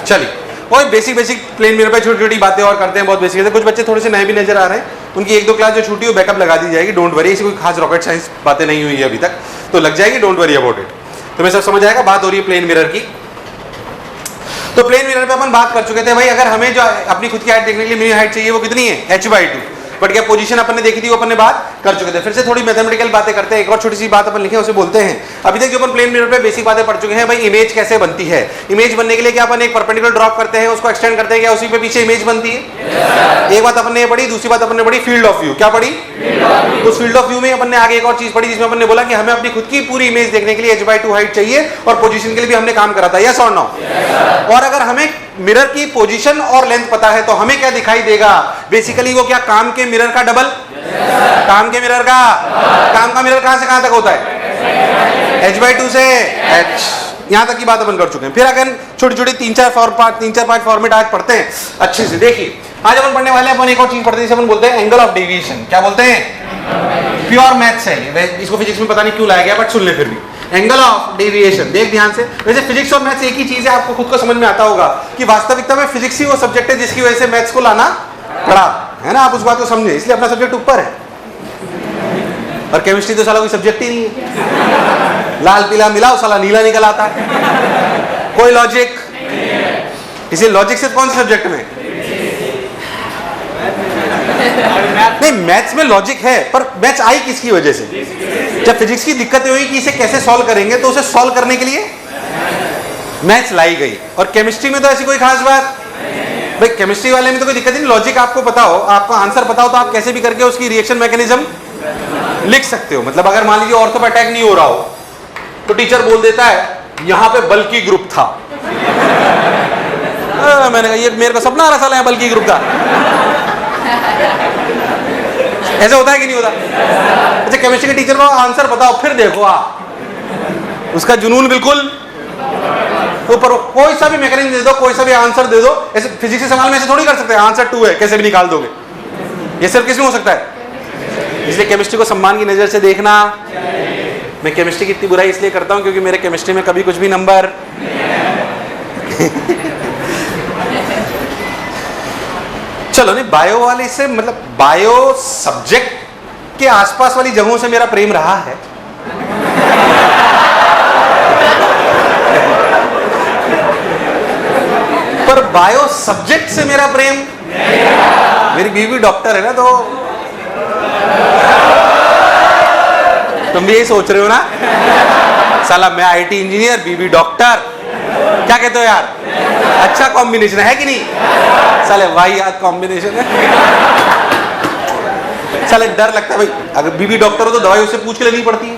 चलिए, और basic plane mirror पे छोटी छोटी बातें और करते हैं, बहुत बेसिक है। कुछ बच्चे थोड़े से नए भी नजर आ रहे हैं, उनकी एक दो क्लास जो छूटी हो बैकअप लगा दी जाएगी, डोंट वरी। ऐसी कोई खास रॉकेट साइंस बातें नहीं हुई है अभी तक, तो लग जाएगी, डोंट वरी अबाउट इट। तुम्हें सब समझ आएगा। बात हो रही है प्लेन मिरर की। तो प्लेन मिरर पे अपन बात कर चुके थे भाई, अगर हमें जो अपनी खुद की हाइट देखने के लिए मिनी हाइट चाहिए वो कितनी है, h/2। बट क्या पोजीशन अपन ने देखी थी वो अपन ने बात कर चुके थे। फिर से थोड़ी मैथमेटिकल बातें करते हैं, एक और छोटी सी बात अपन लिखे उसे बोलते हैं। अभी तक जो अपन प्लेन मिरर पे बेसिक बातें पढ़ चुके हैं भाई, इमेज कैसे बनती है। इमेज बनने के लिए क्या अपन एक परपेंडिकुलर ड्रॉप करते हैं, उसको एक्सटेंड करते हैं, क्या उसी पे पीछे इमेज बनती है। एक बात अपन ने पढ़ी। दूसरी बात अपन ने पढ़ी फील्ड ऑफ व्यू। क्या पढ़ी? उस फील्ड ऑफ व्यू में अपन ने आगे एक और चीज पढ़ी, जिसमें अपन ने बोला कि हमें अपनी खुद की पूरी इमेज देखने के लिए h/2 हाइट चाहिए, और पोजीशन के लिए भी हमने काम करा था, यस और नो। और अगर हमें मिरर की पोजीशन और लेंथ पता है तो हमें क्या दिखाई देगा, बेसिकली वो क्या, काम के मिरर का डबल। काम के मिरर का, काम का मिरर कहां से कहां तक होता है, h/2 से h। यहां तक की बात अपन कर चुके हैं। फिर अगर छोटी छोटी तीन चार पांच फॉर्मेट आज पढ़ते हैं अच्छे से। देखिए आज अपन पढ़ने वाले हैं, अपन एक और चीज पढ़ते हैं, जिसे अपन बोलते हैं एंगल ऑफ डेविएशन। क्या बोलते हैं? प्योर मैथ्स है, इसको फिजिक्स में पता नहीं क्यों लाया गया, बट सुन ले फिर भी। एंगल ऑफ डेविएशन, देख ध्यान से। वैसे फिजिक्स और मैथ्स एक ही चीज है, आपको खुद को समझ में आता होगा कि वास्तविकता में फिजिक्स ही वो सब्जेक्ट है जिसकी वजह से मैथ्स को लाना पड़ा, है ना। आप उस बात को समझे, इसलिए अपना सब्जेक्ट ऊपर है। और केमिस्ट्री तो साला कोई सब्जेक्ट ही नहीं है, लाल पीला मिलाओ साला नीला निकल आता है, कोई लॉजिक। इसे लॉजिक से कौन से सब्जेक्ट में नहीं, मैथ्स में लॉजिक है, पर मैथ्स आई किसकी वजह से? जब फिजिक्स की दिक्कतें हुई कि इसे कैसे सॉल्व करेंगे, तो उसे सॉल्व करने के लिए मैथ्स लाई गई। और केमिस्ट्री में तो ऐसी कोई खास बात भाई, केमिस्ट्री वाले में तो कोई दिक्कत नहीं, लॉजिक आपको पता हो, आपको आंसर पता हो, तो आप कैसे भी करके उसकी रिएक्शन मैकेनिज्म लिख सकते हो। मतलब अगर मान लीजिए ऑर्थो पे अटैक नहीं हो रहा हो, तो टीचर बोल देता है यहां पे बल्कि ग्रुप था। मैंने कहा ये मेरे को सपना आ रहा साला बल्कि ग्रुप था। ऐसा होता है कि नहीं होता? अच्छा, केमिस्ट्री के टीचर को आंसर बताओ, फिर देखो आप उसका जुनून बिल्कुल ऊपर। कोई सा भी मैकेनिज्म दे दो, कोई सा भी आंसर दे दो। ऐसे फिजिक्स के सवाल में ऐसे थोड़ी कर सकते हैं आंसर 2 है कैसे भी निकाल दोगे, ये सिर्फ किसमें हो सकता है। इसलिए केमिस्ट्री को सम्मान की नजर से देखना। मैं केमिस्ट्री की इतनी बुराई इसलिए करता हूं क्योंकि मेरे केमिस्ट्री में कभी कुछ भी नंबर चलो नहीं, बायो वाले से मतलब बायो सब्जेक्ट के आसपास वाली जगहों से मेरा प्रेम रहा है। पर बायो सब्जेक्ट से मेरा प्रेम, मेरी बीवी डॉक्टर है ना, तो तुम भी यही सोच रहे हो ना, साला मैं आईटी इंजीनियर, बीवी डॉक्टर, क्या कहते हो यार, अच्छा कॉम्बिनेशन है कि नहीं? साले वाही याद कॉम्बिनेशन है। साले डर लगता है भाई, अगर बीवी डॉक्टर हो तो दवाई उससे पूछ के लेनी पड़ती है,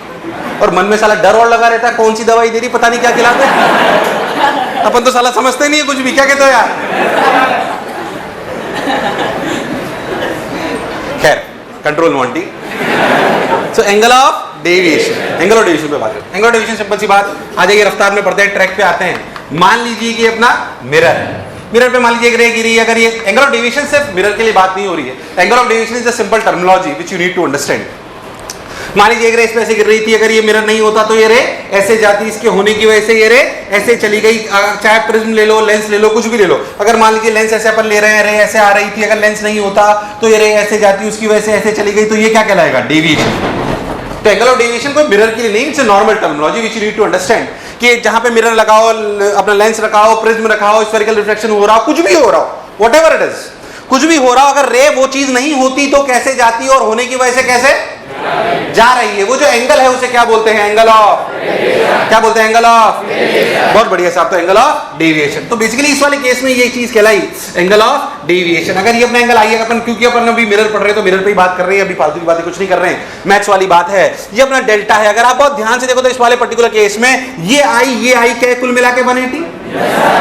और मन में साला डर और लगा रहता है कौन सी दवाई दे रही, पता नहीं क्या खिलाते हैं। अपन तो साला समझते नहीं है कुछ भी, क्या कहते हो यार। खैर, control Monty. So angle of deviation, angle of deviation पे बात करते हैं। एंगल ऑफ डेविएशन सिंपल सी बात, आ जाइए रफ्तार में पढ़ते हैं, ट्रैक पे आते हैं। मान लीजिए कि अपना मिरर है, मिरर पे मान लीजिए एक रे गिरी। अगर ये एंगल ऑफ डेविएशन सिर्फ मिरर के लिए बात नहीं हो रही है, angle of deviation is a simple terminology which you need to understand. मान लीजिए एक रे इस पे ऐसे गिर रही थी, अगर ये मिरर नहीं होता तो ये रे ऐसे जाती, इसके होने की वजह से ये रे ऐसे चली गई। चाहे प्रिज्म ले लो, लेंस ले लो, कुछ भी ले लो। अगर मान लीजिए लेंस ऐसे अपन ले रहे हैं, रे ऐसे आ रही थी, अगर लेंस नहीं होता तो ये रे ऐसे जाती, उसकी वजह से ऐसे चली गई, तो ये क्या कहलाएगा, डेविएशन। तो एंगल ऑफ डेविएशन कोई मिरर के लिए नहीं, it's a normal terminology which you need to understand. कि जहां पे मिरर लगाओ, अपना लेंस रखाओ, प्रिज्म रखाओ, स्फेरिकल रिफ्लेक्शन हो रहा हो, कुछ भी हो रहा हो, व्हाटएवर इट इज, कुछ भी हो रहा हो, अगर रे वो चीज नहीं होती तो कैसे जाती, और होने की वजह से कैसे जा रही है। वो जो एंगल है उसे क्या बोलते हैं, एंगल ऑफ, क्या बोलते हैं, एंगल ऑफ। बहुत बढ़िया साहब, तो एंगल ऑफ डेविएशन। तो बेसिकली इस वाले केस में ये चीज कहलाई एंगल ऑफ डेविएशन। अगर ये अपना एंगल आई है, अपन क्योंकि अपन अभी मिरर पढ़ रहे हैं तो मिरर पे ही बात कर रहे हैं, अभी फालतू की बातें कुछ नहीं कर रहे हैं, मैथ्स वाली बात है। ये अपना डेल्टा है, अगर आप बहुत ध्यान से देखो तो इस वाले पर्टिकुलर केस में ये आई क्या कुल मिला के 180,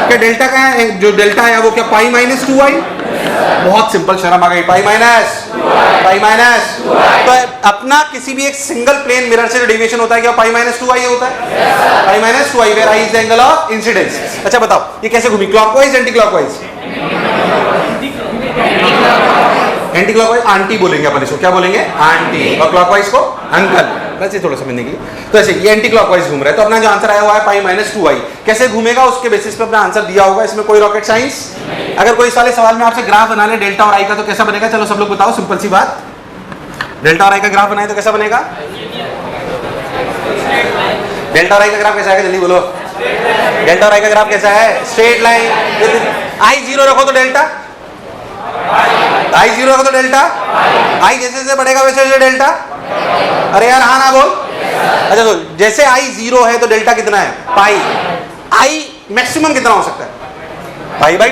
क्या डेल्टा का है, जो डेल्टा है वो क्या पाई माइनस 2i। बहुत सिंपल, शर्म आ गई, पाई माइनस। तो अपना किसी भी एक सिंगल प्लेन मिरर से जो डेविएशन होता है क्या पाई माइनस 2i होता है, pi minus 2i, where i is the angle of incidence. अच्छा बताओ ये कैसे घूमी, clockwise anti clockwise? Anti clockwise aunty बोलेंगे अपन इसको, क्या बोलेंगे, आंटी, और क्लॉकवाइज को अंकल। बस ये थोड़ा समझने के लिए। तो ऐसे ये एंटी क्लॉकवाइज घूम रहा है, तो अपना जो आंसर आया हुआ है पाई माइनस 2i कैसे घूमेगा उसके बेसिस पे अपना आंसर दिया होगा, इसमें कोई रॉकेट साइंस। अगर कोई साले सवाल में आपसे ग्राफ बना ले डेल्टा और आई का तो कैसा बनेगा, चलो सब लोग बताओ, सिंपल सी बात। डेल्टा और आई का ग्राफ बनाए तो कैसा बनेगा, डेल्टा और आई का ग्राफ कैसा है, जल्दी बोलो। डेल्टा और आई का ग्राफ कैसा है, स्ट्रेट लाइन। आई जीरो रखो तो डेल्टा, आई जीरो रखो तो डेल्टा, आई जैसे जैसे बढ़ेगा वैसे वैसे डेल्टा। अरे यार हाँ ना बोल। अच्छा तो जैसे आई जीरो है तो डेल्टा कितना है, पाई। आई मैक्सिमम कितना हो सकता है, पाई बाई।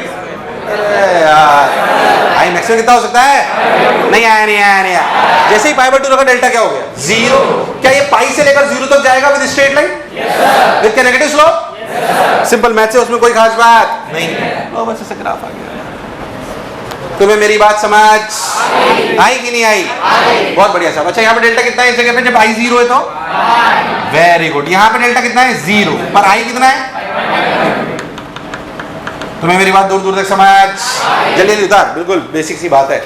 आई मैक्सिमम कितना हो सकता है, नहीं आया नहीं आया नहीं आया। जैसे ही पाई बाई 2 रखा डेल्टा क्या हो गया, जीरो। क्या ये पाई से लेकर जीरो तक जाएगा विद स्ट्रेट लाइन, विद क्या नेगेटिव स्लोप। सिंपल मैथ है, उसमें कोई खास बात नहीं। ओ बस ऐसे ग्राफ आ गया। तुम्हें मेरी बात समझ आई कि नहीं आई, बहुत बढ़िया साहब। अच्छा यहाँ पे डेल्टा कितना है इस जगह पे, जब आई जीरो है तो वेरी गुड। यहाँ पे डेल्टा कितना है, जीरो, पर आई कितना है, तुम्हें मेरी बात दूर दूर तक समझ, जल्दी जल्दी उतार, बिल्कुल बेसिक सी बात है।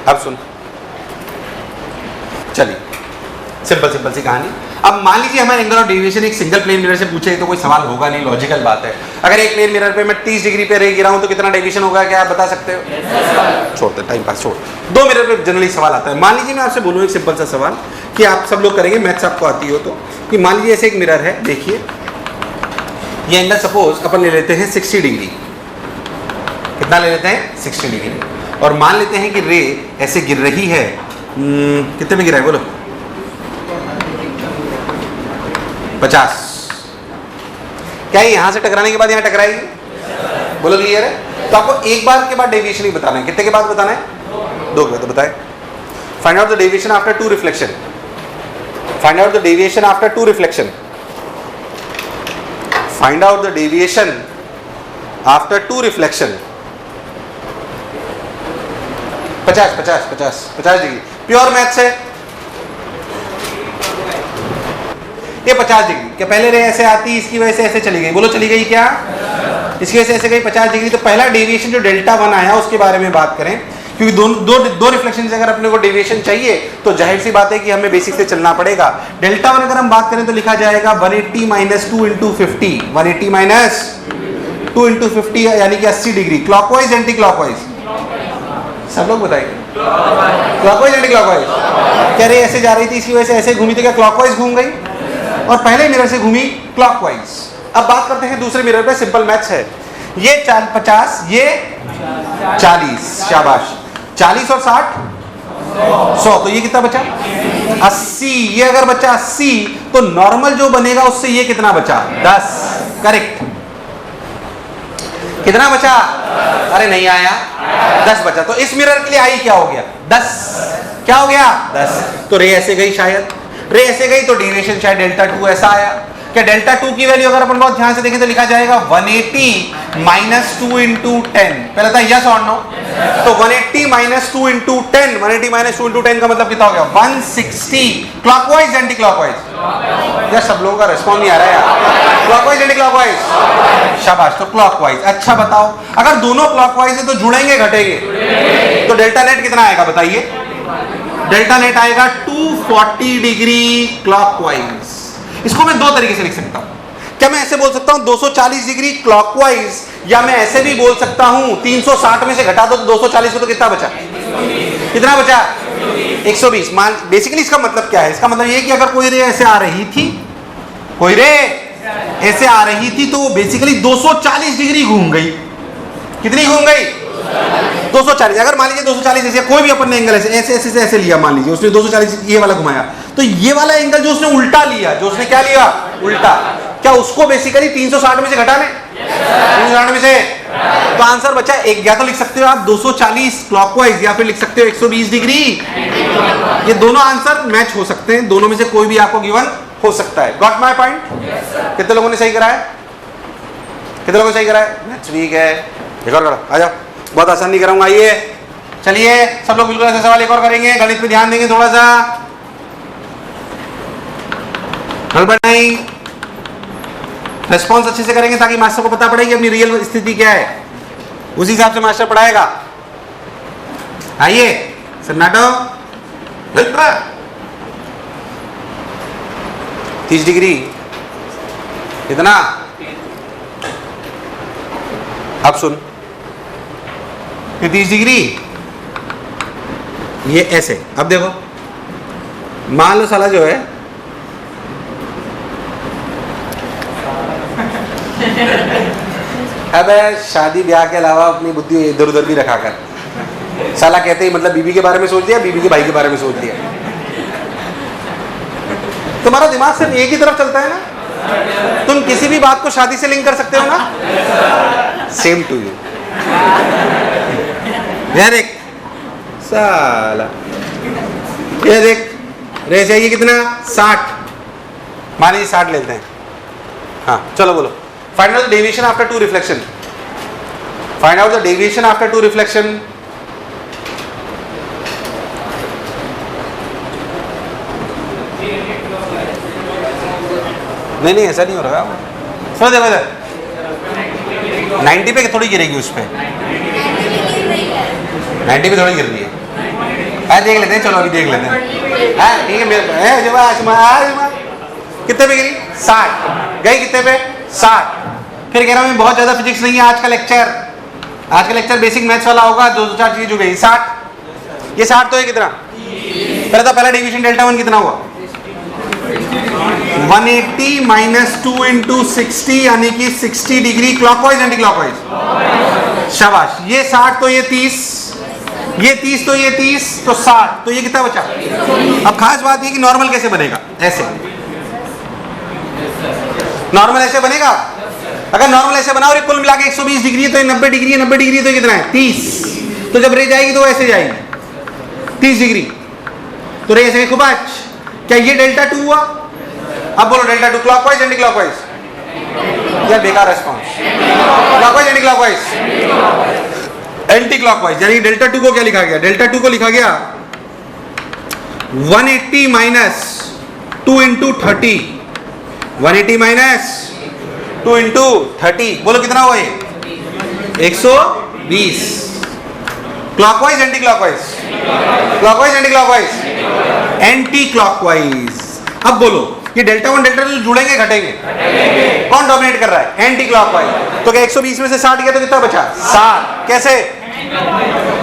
अब सुन, चलिए सिंपल सिंपल सी कहानी। अब मान लीजिए हमारे एंगल ऑफ डेविएशन एक सिंगल प्लेन मिरर से पूछे तो कोई सवाल होगा नहीं, लॉजिकल बात है। अगर एक प्लेन मिरर पे मैं 30 डिग्री पे रे गिरा हूं तो कितना डेविएशन होगा, क्या आप बता सकते हो? छोड़ दे, टाइम पास छोड़। दो मिरर पे जनरली सवाल आता है। मान लीजिए मैं आपसे बोलूं एक सिंपल सा सवाल कि आप सब लोग करेंगे, मैथ्स आपको आती हो तो, कि मान लीजिए ऐसे एक मिरर है, देखिए ये एंगल सपोज अपन ले लेते हैं 60 डिग्री। कितना ले लेते हैं, 60 डिग्री। और मान लेते हैं कि रे ऐसे गिर रही है, कितने में गिरा है बोलो, 50। क्या ये यहां से टकराने के बाद यहां टकराएगी, बोलो क्लियर है। तो आपको एक बार के बाद डेविएशन ही बताना है, कितने के बाद बताना है, 2 के बाद। तो बताए, find out the deviation after 2 reflection, find out the deviation after 2 reflection, find out the deviation after 2 reflection. 50 degree pure maths है। ये 50 डिग्री, क्या पहले रे ऐसे आती, इसकी वजह से ऐसे चली गई, बोलो चली गई क्या, इसकी वजह से ऐसे गई 50 डिग्री। तो पहला डेविएशन जो डेल्टा 1 आया उसके बारे में बात करें, क्योंकि दो रिफ्लेक्शन से अगर अपने को डेविएशन चाहिए तो जाहिर सी बात है कि हमें बेसिक से चलना पड़ेगा। डेल्टा 1 अगर हम बात करें तो लिखा जाएगा 180 माइनस 2 इंटू 50, 180 माइनस 2 इंटू 50 यानी कि 80 डिग्री। क्लॉकवाइज एंटी क्लॉकवाइज, सब लोग बताइए, क्लॉकवाइज एंटी क्लॉकवाइज। कह रहे ऐसे जा रही थी, इसकी वजह से ऐसे घूमी थी, क्या क्लॉकवाइज घूम गई, और पहले मिरर से घूमी क्लॉकवाइज। अब बात करते हैं दूसरे मिरर पे, सिंपल मैथ्स है। ये 50, ये 40, शाबाश, 40 और 60 100, तो ये कितना बचा 80। ये अगर बचा 80 तो नॉर्मल जो बनेगा उससे ये कितना बचा 10, करेक्ट। कितना बचा, अरे नहीं आया, 10 बचा। तो इस मिरर के लिए आई क्या हो गया, 10। क्या हो गया, 10। तो रे ऐसे गई, शायद रे ऐसे गई तो डेविएशन शायद डेल्टा 2 ऐसा आया। क्या डेल्टा 2 की वैल्यू अगर अपन बहुत ध्यान से देखें तो लिखा जाएगा 180 माइनस 2 इंटू 10। पहले था यस और नो, तो 180 माइनस 2 इंटू 10, 180 माइनस 2 इंटू 10 का मतलब कितना हो गया 160। क्लॉकवाइज एंटी क्लॉकवाइज, यार सब लोगों का रिस्पॉन्स नहीं आ रहा है यार। क्लॉकवाइज एंटी क्लॉकवाइज, शाबाश। तो क्लॉकवाइज। अच्छा बताओ, अगर दोनों क्लॉकवाइज है तो जुड़ेंगे घटेंगे, तो डेल्टा नेट कितना आएगा बताइए, डेल्टा नेट आएगा 240 डिग्री क्लॉकवाइज। इसको मैं दो तरीके से लिख सकता हूं। क्या मैं ऐसे बोल सकता हूं 240 डिग्री क्लॉकवाइज, या मैं ऐसे भी बोल सकता हूं 360 में से घटा दो तो 240 में तो कितना बचा, कितना बचा 120। मान बेसिकली इसका मतलब क्या है, इसका मतलब ये कि अगर कोई रे ऐसे आ रही थी, कोई रे ऐसे आ रही थी तो बेसिकली 240 डिग्री घूम गई। कितनी घूम गई, 240। अगर मान लीजिए 240 ऐसे कोई भी अपन ने एंगल ऐसे ऐसे ऐसे ऐसे लिया, मान लीजिए उसने 240 ये वाला घुमाया, तो ये वाला एंगल जो उसने उल्टा लिया, जो उसने क्या लिया उल्टा, क्या उसको बेसिकली 360 में से घटाने, 360 में से, तो आंसर बचा एक। या तो लिख सकते हो आप 240 क्लॉकवाइज, या फिर लिख सकते हो 120 डिग्री। ये दोनों आंसर मैच हो सकते हैं, दोनों में से कोई भी आपको गिवन हो सकता है। Got my point? कितने लोगों ने सही करा है, कितने लोगों ने सही करा है, ठीक है। एक और आ जाओ, बहुत आसान नहीं कराऊंगा। आइए चलिए सब लोग बिल्कुल ऐसे सवाल एक और करेंगे, गणित पे ध्यान देंगे थोड़ा सा। नहीं, रेस्पॉन्स अच्छे से करेंगे ताकि मास्टर को पता पड़े कि अपनी रियल स्थिति क्या है, उसी हिसाब से मास्टर पढ़ाएगा। आइए सन्नाटो, 30 डिग्री कितना? अब सुन, ये 30 डिग्री, ये ऐसे। अब देखो, मान लो साला जो है अब शादी ब्याह के अलावा अपनी बुद्धि इधर उधर भी रखा कर। साला कहते ही मतलब बीबी के बारे में सोच लिया, बीबी के भाई के बारे में सोच लिया। तुम्हारा दिमाग सिर्फ एक ही तरफ चलता है ना। तुम किसी भी बात को शादी से लिंक कर सकते हो ना। Same to you. ये देख साला, ये देख रह जाइए कितना? 60। मान लीजिए 60 लेते हैं। हाँ चलो बोलो। Find out the deviation after 2 reflection. Find out the deviation after 2 reflection. नहीं नहीं ऐसा नहीं हो रहा। सुनो देखो इधर, 90 पे थोड़ी गिरेगी, उस पे 90 पे थोड़ी गिर रही है। देख लेते हैं, चलो अभी देख लेते हैं। हाँ ठीक है, मेरे कितने पे गिरी? 60 गई। कितने पे? 60। फिर कह रहा हूँ बहुत ज्यादा फिजिक्स नहीं है आज का लेक्चर। आज का लेक्चर बेसिक मैथ्स वाला होगा। 2-4 चीज जो गई 60। ये 60 तो है कितना? पहले तो पहला डिवीजन डेल्टा 1 कितना हुआ? 180 माइनस 2 इंटू 60 यानी कि 60 डिग्री क्लॉकवाइज एंटी क्लॉकवाइज। शाबाश। ये 60 तो ये 30, ये 30 तो ये 30, तो 60 तो ये कितना बचा? अब खास बात ये कि नॉर्मल कैसे बनेगा? ऐसे। नॉर्मल ऐसे बनेगा। अगर नॉर्मल ऐसे बना और ये कुल मिला के 120 डिग्री है तो ये 90 डिग्री है, 90 डिग्री है तो कितना है? 30। तो जब रे जाएगी तो ऐसे जाएगी 30 डिग्री। तो रे ऐसे खूब क्या ये डेल्टा 2 हुआ? अब बोलो डेल्टा 2 क्लॉकवाइज एंटी क्लॉकवाइज? यार बेकार response. Clockwise anti clockwise? Anti clockwise. यानी डेल्टा 2 को क्या लिखा गया? डेल्टा 2 को लिखा गया 180 माइनस 2 इंटू 30। 180 माइनस 2 इंटू 30 बोलो कितना हुआ ये? 120। Clockwise anti clockwise? Clockwise anti clockwise? Anti clockwise. अब बोलो ये डेल्टा 1 डेल्टा 2 जुड़ेंगे घटेंगे? कौन डोमिनेट कर रहा है? Anti clockwise. तो क्या 120 में से 60 गया तो कितना बचा? 60। कैसे?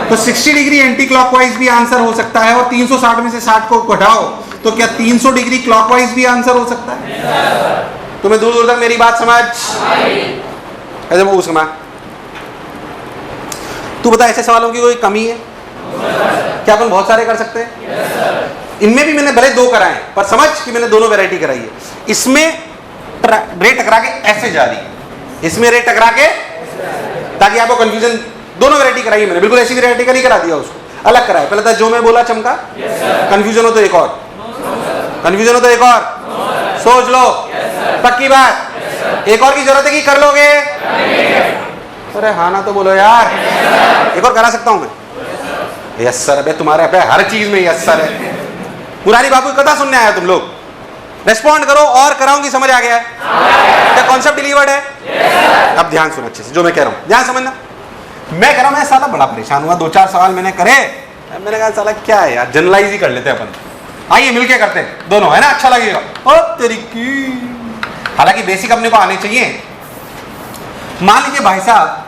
तो 60 डिग्री एंटी क्लॉकवाइज भी आंसर हो सकता है। और 360 में से 60 को घटाओ तो क्या 300 डिग्री क्लॉकवाइज भी आंसर हो सकता है? तुम्हें दूर दूर तक मेरी बात समझ? ऐसे वो समझ। तू बता ऐसे सवालों की कोई कमी है क्या? अपन बहुत सारे कर सकते हैं। इनमें भी मैंने भले 2 कराए पर समझ कि मैंने दोनों वैरायटी कराई है। इसमें रे टकरा के ऐसे जा रही है, इसमें रे टकरा के, ताकि आपको कंफ्यूजन। दोनों वैरायटी कराई है मैंने, बिल्कुल ऐसी वैरायटी का नहीं करा दिया, उसको अलग कराया। पहले था जो मैं बोला चमका, कंफ्यूजन हो तो एक और, कंफ्यूजन हो तो एक और, सोच लो पक्की बात। एक और की जरूरत है कि कर लोगे? अरे हाँ ना तो बोलो यार। एक और करा सकता हूं मैं? Yes sir. अबे तुम्हारे पे हर चीज में यस सर है। मुरारी बाबू की कथा सुनने आया तुम लोग? रेस्पॉन्ड करो और कराऊंगी। समझ आ गया है? क्या कॉन्सेप्ट डिलीवर्ड है? अब ध्यान सुनो अच्छे से जो मैं कह रहा हूं, ध्यान समझना। मैं कह रहा हूं मैं साला बड़ा परेशान हुआ, 2-4 सवाल मैंने करे। मैंने कहा साला क्या है यार, जनरलाइज ही कर लेते हैं अपन। आइए मिलके करते हैं दोनों, है ना? अच्छा लगेगा। ओ तेरी की। हालांकि बेसिक अपने को आने चाहिए। मान लीजिए भाई साहब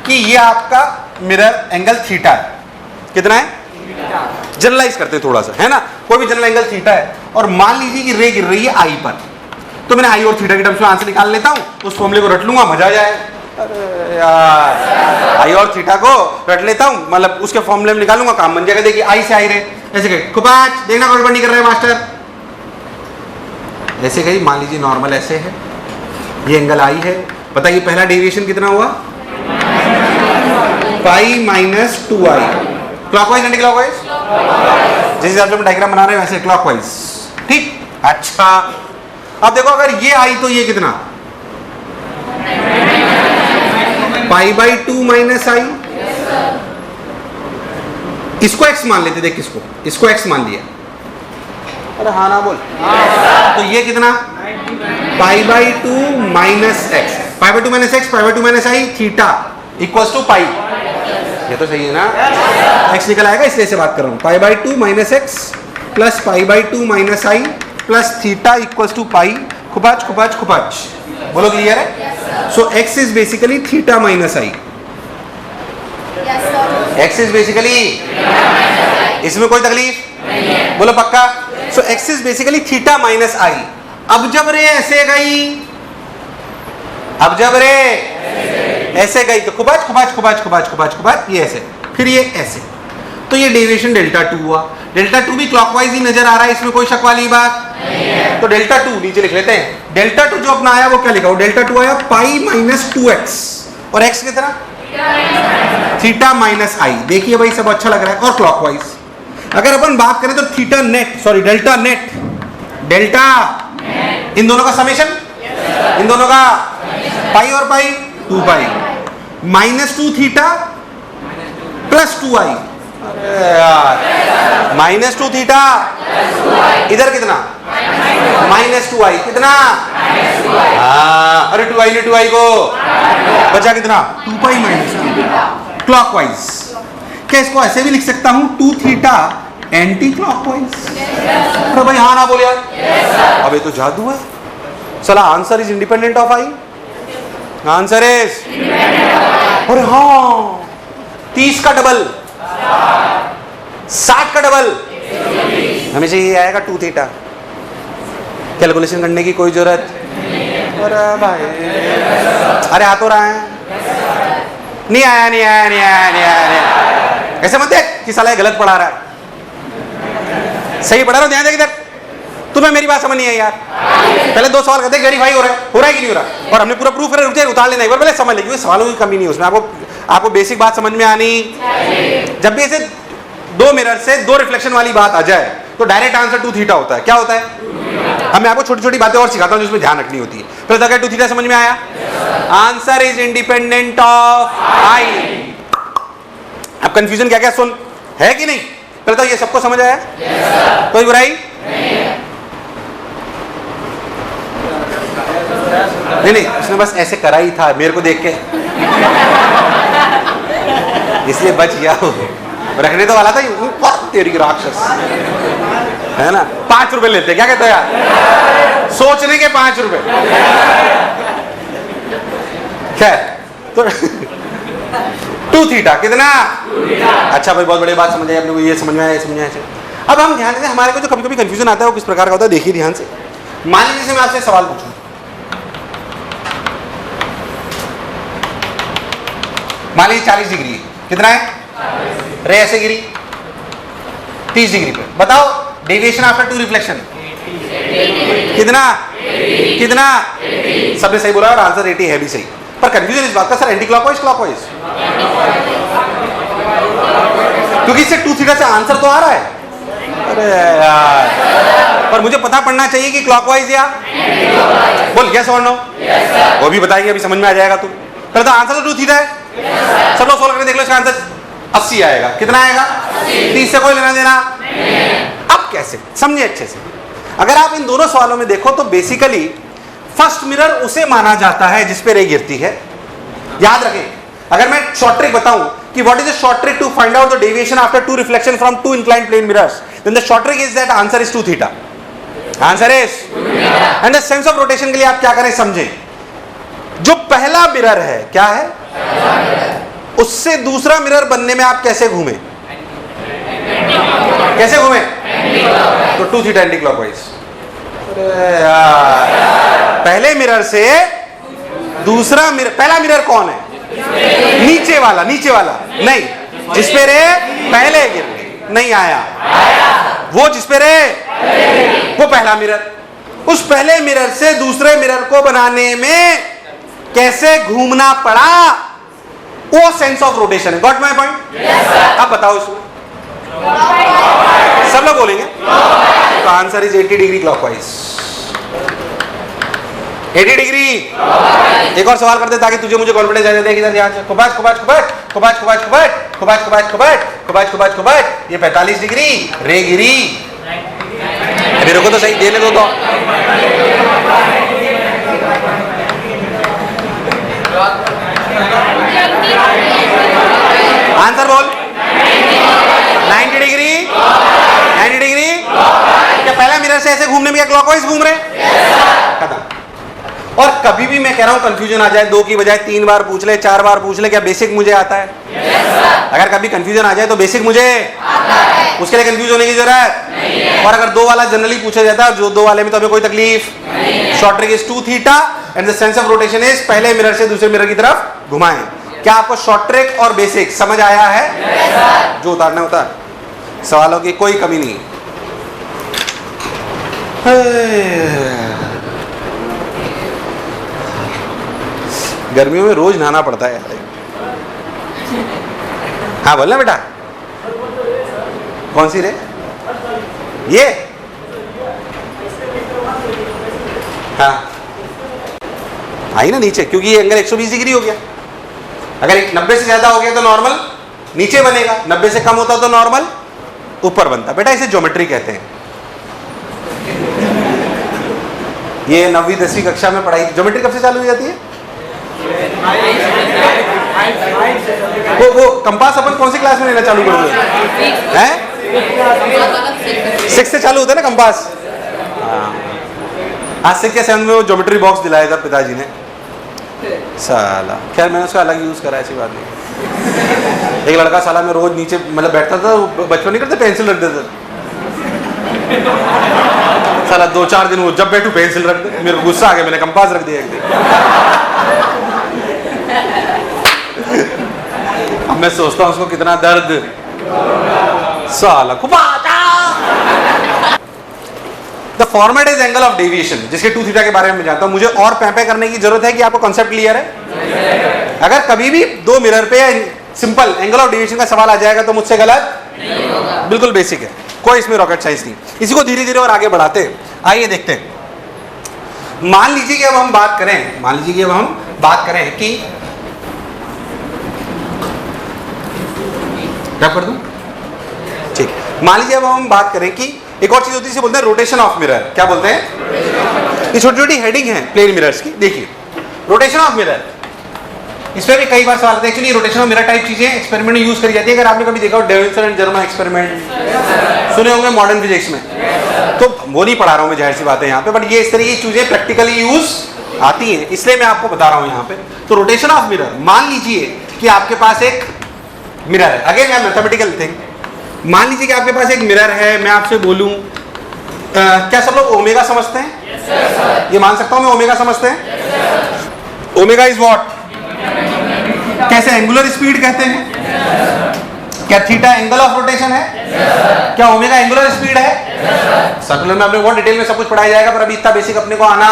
कि ये आपका मिरर एंगल थीटा है। कितना है? जनरलाइज करते हैं थोड़ा सा, है ना? कोई भी जनरल एंगल थीटा है और मान लीजिए कि रे गिर रही है आई पर। तो मैंने आई और थीटा के टर्म्स में आंसर निकाल लेता हूं, उस फॉर्मूले को रट लूंगा, मजा आ जाए। अरे यार, आई और थीटा को रट लेता हूं, मतलब उसके फॉर्मूले में निकालूंगा, काम बन जाएगा। देखिए आई से आई रे ऐसे कहे कुपाच, देखना गड़बड़ नहीं कर रहे मास्टर। ऐसे कही, मान लीजिए नॉर्मल ऐसे है, ये एंगल आई है। बताइए पहला डेविएशन कितना हुआ? पाई minus 2i। Clockwise anti clockwise? जिस हिसाब से हम डायग्राम बना रहे हैं वैसे क्लॉकवाइज। ठीक, अच्छा। अब देखो अगर ये आई तो ये कितना? पाई बाई 2 माइनस आई। इसको x मान लेते, देख किसको, इसको x मान लिया। अरे हाँ ना बोल। तो ये कितना? Pi by 2 minus x. Pi by 2 minus x, pi by 2 minus i, theta equals to pi. ये तो सही है ना? x निकल आएगा, इसलिए से बात कर रहा हूं। Pi by 2 minus x plus pi by 2 minus i plus theta equals to pi, खुपाच खुपाच खुपाच, बोलो क्लियर है? So x is basically theta minus i, x is basically, इसमें कोई तकलीफ नहीं है, बोलो पक्का? So x is basically theta minus i. अब जब रे ऐसे गई, अब जब रे ऐसे गई तो खुबाच खुबाच खुबाच खुबाच खुबाच खुबाच, ये ऐसे, फिर ये ऐसे, तो ये डेविएशन डेल्टा टू हुआ। डेल्टा टू भी क्लॉकवाइज ही नजर आ रहा है, इसमें कोई शक वाली बात नहीं है। तो डेल्टा टू नीचे लिख लेते हैं। डेल्टा टू जो अपना आया वो क्या लिखा हो? डेल्टा टू आया पाई माइनस 2x, और x कितना? थीटा माइनस आई। देखिए भाई सब अच्छा लग रहा है। और क्लॉकवाइज अगर अपन बात करें तो theta net, sorry delta net, delta इन दोनों का समेशन, इन दोनों का पाई और पाई 2 पाई माइनस 2 थीटा प्लस 2 आई। अरे यार माइनस 2 थीटा, इधर कितना? माइनस 2 आई, कितना? हाँ, अरे 2 आई ने 2 आई को बचा कितना? 2 पाई माइनस 2 क्लॉकवाइज। क्या इसको ऐसे भी लिख सकता हूं? 2 थीटा एंटी क्लॉकवाइज। अरे भाई हाँ ना बोल यार, अब ये तो जादू है। चला answer is independent of I, answer is, अरे हाँ 30 का डबल, 60 का डबल, हमेशा ये आएगा 2 थीटा। कैलकुलेशन करने की कोई जरूरत, अरे भाई अरे आ तो रहा है, नहीं आया नहीं आया नहीं आया नहीं आया नहीं आया। ऐसे मत देख कि साला गलत पढ़ा रहा है, सही पढ़ा रहा हूं, ध्यान दे इधर। तुम्हें मेरी बात समझ नहीं आई यार। पहले 2 सवाल करते वेरीफाई हो रहा है कि नहीं हो रहा, और हमने पूरा प्रूफ कर रुक जाए, उतार लेना एक बार, पहले समझ लेंगे सवालों की कमी नहीं है उसमें। आपको बेसिक बात समझ में आनी। जब भी ऐसे 2 मिरर से 2 रिफ्लेक्शन वाली बात आ जाए तो डायरेक्ट आंसर 2 थीटा होता है। क्या होता है? अब मैं आपको छोटी छोटी बातें और सिखाता हूं जिसमें ध्यान रखनी होती है। पहले तक 2 थीटा समझ में आया? आंसर इज इंडिपेंडेंट ऑफ आई। अब कंफ्यूजन क्या क्या सुन है कि नहीं? पहले तो ये सबको समझ आया? कोई बुराई नहीं, उसने बस ऐसे करा ही था मेरे को देख के, इसलिए बच गया हो। रखने तो वाला था तेरी राक्षस, है ना? 5 रुपए लेते, क्या कहते हो यार? सोचने के 5 रुपए। खैर तो 2 थीटा कितना? अच्छा भाई बहुत बड़ी बात समझ आई अपने को, ये समझ में आया, समझ में आया। अब हम ध्यान दें, हमारे को जो कभी कभी कंफ्यूजन आता है वो किस प्रकार का होता है, देखिए ध्यान से। मान लीजिए मैं आपसे सवाल पूछूं, मान लीजिए 40 डिग्री कितना है? रे ऐसे गिरी 30 डिग्री पे, बताओ डेविएशन आफ्टर 2 रिफ्लेक्शन कितना? कितना? सबने सही बोला और आंसर 80 है भी सही। पर कंफ्यूजन इस बात का, सर एंटी क्लॉकवाइज क्लॉकवाइज, क्योंकि इससे 2 थीटा से आंसर तो आ रहा है। अरे यार, पर मुझे पता पड़ना चाहिए कि क्लॉकवाइज या बोल यस और नो, वो भी बताएंगे, अभी समझ में आ जाएगा। तू पहले तो आंसर तो 2 थीटा है। सब लोग सोल्व करके देख लो, इसका आंसर 80 आएगा। कितना आएगा? 30 से कोई लेना देना। अब कैसे समझिए अच्छे से। अगर आप इन दोनों सवालों में देखो तो बेसिकली फर्स्ट मिरर उसे माना जाता है जिस पे रे गिरती है। याद रखें, अगर मैं शॉर्ट ट्रिक बताऊं कि what is the short trick to find out the deviation after 2 reflection from 2 inclined plane mirrors, then the short trick is that answer is 2 theta. Answer is, and the sense of rotation के लिए आप क्या करें समझें। जो पहला mirror है क्या है, उससे दूसरा मिरर बनने में आप कैसे घूमे, कैसे घूमे? तो 2 थीटा एंटी क्लॉकवाइज। अरे यार, पहले मिरर से दूसरा मिरर, पहला मिरर कौन है? नीचे वाला, नीचे वाला नहीं, जिस पे रे पहले गिर नहीं आया, वो जिस पे रे वो पहला मिरर। उस पहले मिरर से दूसरे मिरर को बनाने में कैसे घूमना पड़ा, वो सेंस ऑफ रोटेशन है। Got my point? अब बताओ इसमें, सब लोग बोलेंगे तो answer is 80 degree clockwise. 80 degree. एक और सवाल करते ताकि तुझे मुझे कॉन्फिडेंस आ जाए। देख इधर ध्यान से, खुबाच खुबाच खुबाच खुबाच खुबाच खुबाच खुबाच खुबाच खुबाच खुबाच खुबाच खुबाच, ये 45 डिग्री रे गिरी। मेरे को तो सही देने दो तो। आंसर बोल। 90 डिग्री, 90 डिग्री। क्या पहला मिरर मिरर से ऐसे घूमने में क्या क्लॉकवाइज घूम रहे हैं? खत्म। और कभी भी मैं कह रहा हूं कंफ्यूजन आ जाए, 2 की बजाय 3 बार पूछ ले, 4 बार पूछ ले, क्या बेसिक मुझे आता है? अगर कभी कंफ्यूजन आ जाए तो बेसिक मुझे आता है, उसके लिए कंफ्यूज होने की जरूरत नहीं है। और अगर 2 वाला जनरली पूछा जाता है, जो 2 वाले में तो हमें कोई तकलीफ नहीं। Short trick is 2 theta and the sense of rotation is पहले मिरर से दूसरे मिरर की तरफ घुमाएं। क्या आपको शॉर्ट ट्रिक और बेसिक समझ आया है? जो उतारना होता है, सवालों की कोई कमी नहीं। गर्मियों में रोज नहाना पड़ता है। हाँ बोलना बेटा, कौन सी रे? ये हाँ आई ना नीचे, क्योंकि ये एंगल 120 डिग्री हो गया। अगर 90 से ज्यादा हो गया तो नॉर्मल नीचे बनेगा, 90 से कम होता तो नॉर्मल ऊपर बनता। बेटा इसे ज्योमेट्री कहते हैं। ये 9वीं 10वीं कक्षा में पढ़ाई। ज्योमेट्री कब से चालू हो जाती है? वो कंपास अपन कौन सी क्लास में लेना चालू कर दिया है? 6 से चालू होता है ना कंपास। आज 6 या 7 में वो ज्योमेट्री बॉक्स दिलाया था पिताजी ने। साला खैर मैंने उसका अलग यूज करा, ऐसी बात नहीं। एक लड़का साला में रोज नीचे मतलब बैठता था, बचपन नहीं करते, पेंसिल रख देता साला। 2-4 दिन वो जब बैठू पेंसिल रख दे। मेरे को गुस्सा आ गया, मैंने कंपास रख दिया एक दिन। अब मैं सोचता हूँ उसको कितना दर्द साला को। The format is angle of deviation, जिसके 2 थीटा के बारे में मैं जानता हूं। मुझे और पैंपे करने की जरूरत है कि आपको कॉन्सेप्ट क्लियर है? अगर कभी भी 2 मिरर पे सिंपल एंगल ऑफ डेविएशन का सवाल आ जाएगा तो मुझसे गलत नहीं होगा। बिल्कुल बेसिक है, कोई इसमें रॉकेट साइंस नहीं। इसी को धीरे धीरे और आगे बढ़ाते हैं। आइए देखते हैं। मान लीजिए कि अब हम बात करें, कि क्या कर दूं? ठीक, मान लीजिए अब हम बात करें कि एक और चीज होती है, बोलते हैं रोटेशन ऑफ मिरर। क्या बोलते हैं? ये छोटी छोटी हेडिंग है प्लेन मिरर्स की। देखिए रोटेशन ऑफ मिरर, इस पर भी कई बार सवाल आते हैं। Actually rotation of mirror type चीजें एक्सपेरिमेंट में यूज करी जाती है। अगर आपने कभी देखा हो डेविल्सन एंड जर्मन एक्सपेरिमेंट सुने होंगे मॉडर्न फिजिक्स में, तो वो नहीं पढ़ा रहा हूं मैं, जाहिर सी बात है यहाँ पे, बट ये इस तरह की चीजें प्रैक्टिकली यूज आती है, इसलिए मैं आपको बता रहा हूँ यहाँ पे। तो रोटेशन ऑफ मिरर, मान लीजिए कि आपके पास एक मिरर है। अगेन यार मैथमेटिकल थिंग। मान लीजिए कि आपके पास एक मिरर है, मैं आपसे बोलूं क्या सब लोग ओमेगा समझते हैं? ये मान सकता हूं मैं ओमेगा समझते हैं? Omega is what? कैसे एंगुलर स्पीड कहते हैं? क्या थीटा एंगल ऑफ रोटेशन है? क्या ओमेगा एंगुलर स्पीड है? सर्कुलर में आपने बहुत डिटेल में सब कुछ पढ़ाया जाएगा, पर अभी इतना बेसिक अपने को आना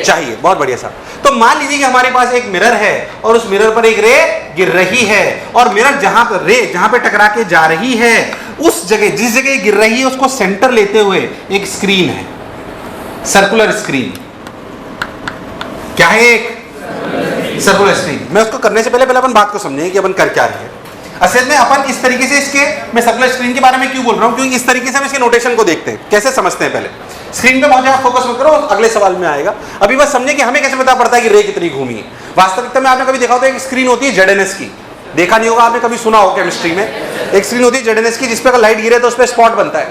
चाहिए। बहुत बढ़िया साहब। तो मान लीजिए कि हमारे पास एक मिरर है और उस मिरर पर एक रे गिर रही है, और मिरर जहां पे टकरा के जा रही है, उस जगह जिस जगह गिर रही है उसको सेंटर लेते हुए एक स्क्रीन है, सर्कुलर स्क्रीन। क्या है? एक सर्कुलर स्क्रीन। मैं उसको करने से पहले अपन बात को समझें कि अपन कर क्या रहे हैं। असल में अपन इस तरीके से इसके, मैं सर्कुलर स्क्रीन के बारे में क्यों बोल रहा हूं, क्योंकि इस तरीके से हम इसके नोटेशन को देखते हैं, कैसे समझते हैं। पहले स्क्रीन पे बहुत ज्यादा फोकस मत करो, अगले सवाल में आएगा। अभी बस समझे कि हमें कैसे पता पड़ता है कि रे कितनी घूमी है। वास्तविकता में आपने कभी देखा होता है एक स्क्रीन होती है ZNS की, देखा नहीं होगा आपने, कभी सुना हो केमिस्ट्री में। एक स्क्रीन होती है ZNS की जिसपे अगर लाइट गिरे तो उस पर स्पॉट बनता है।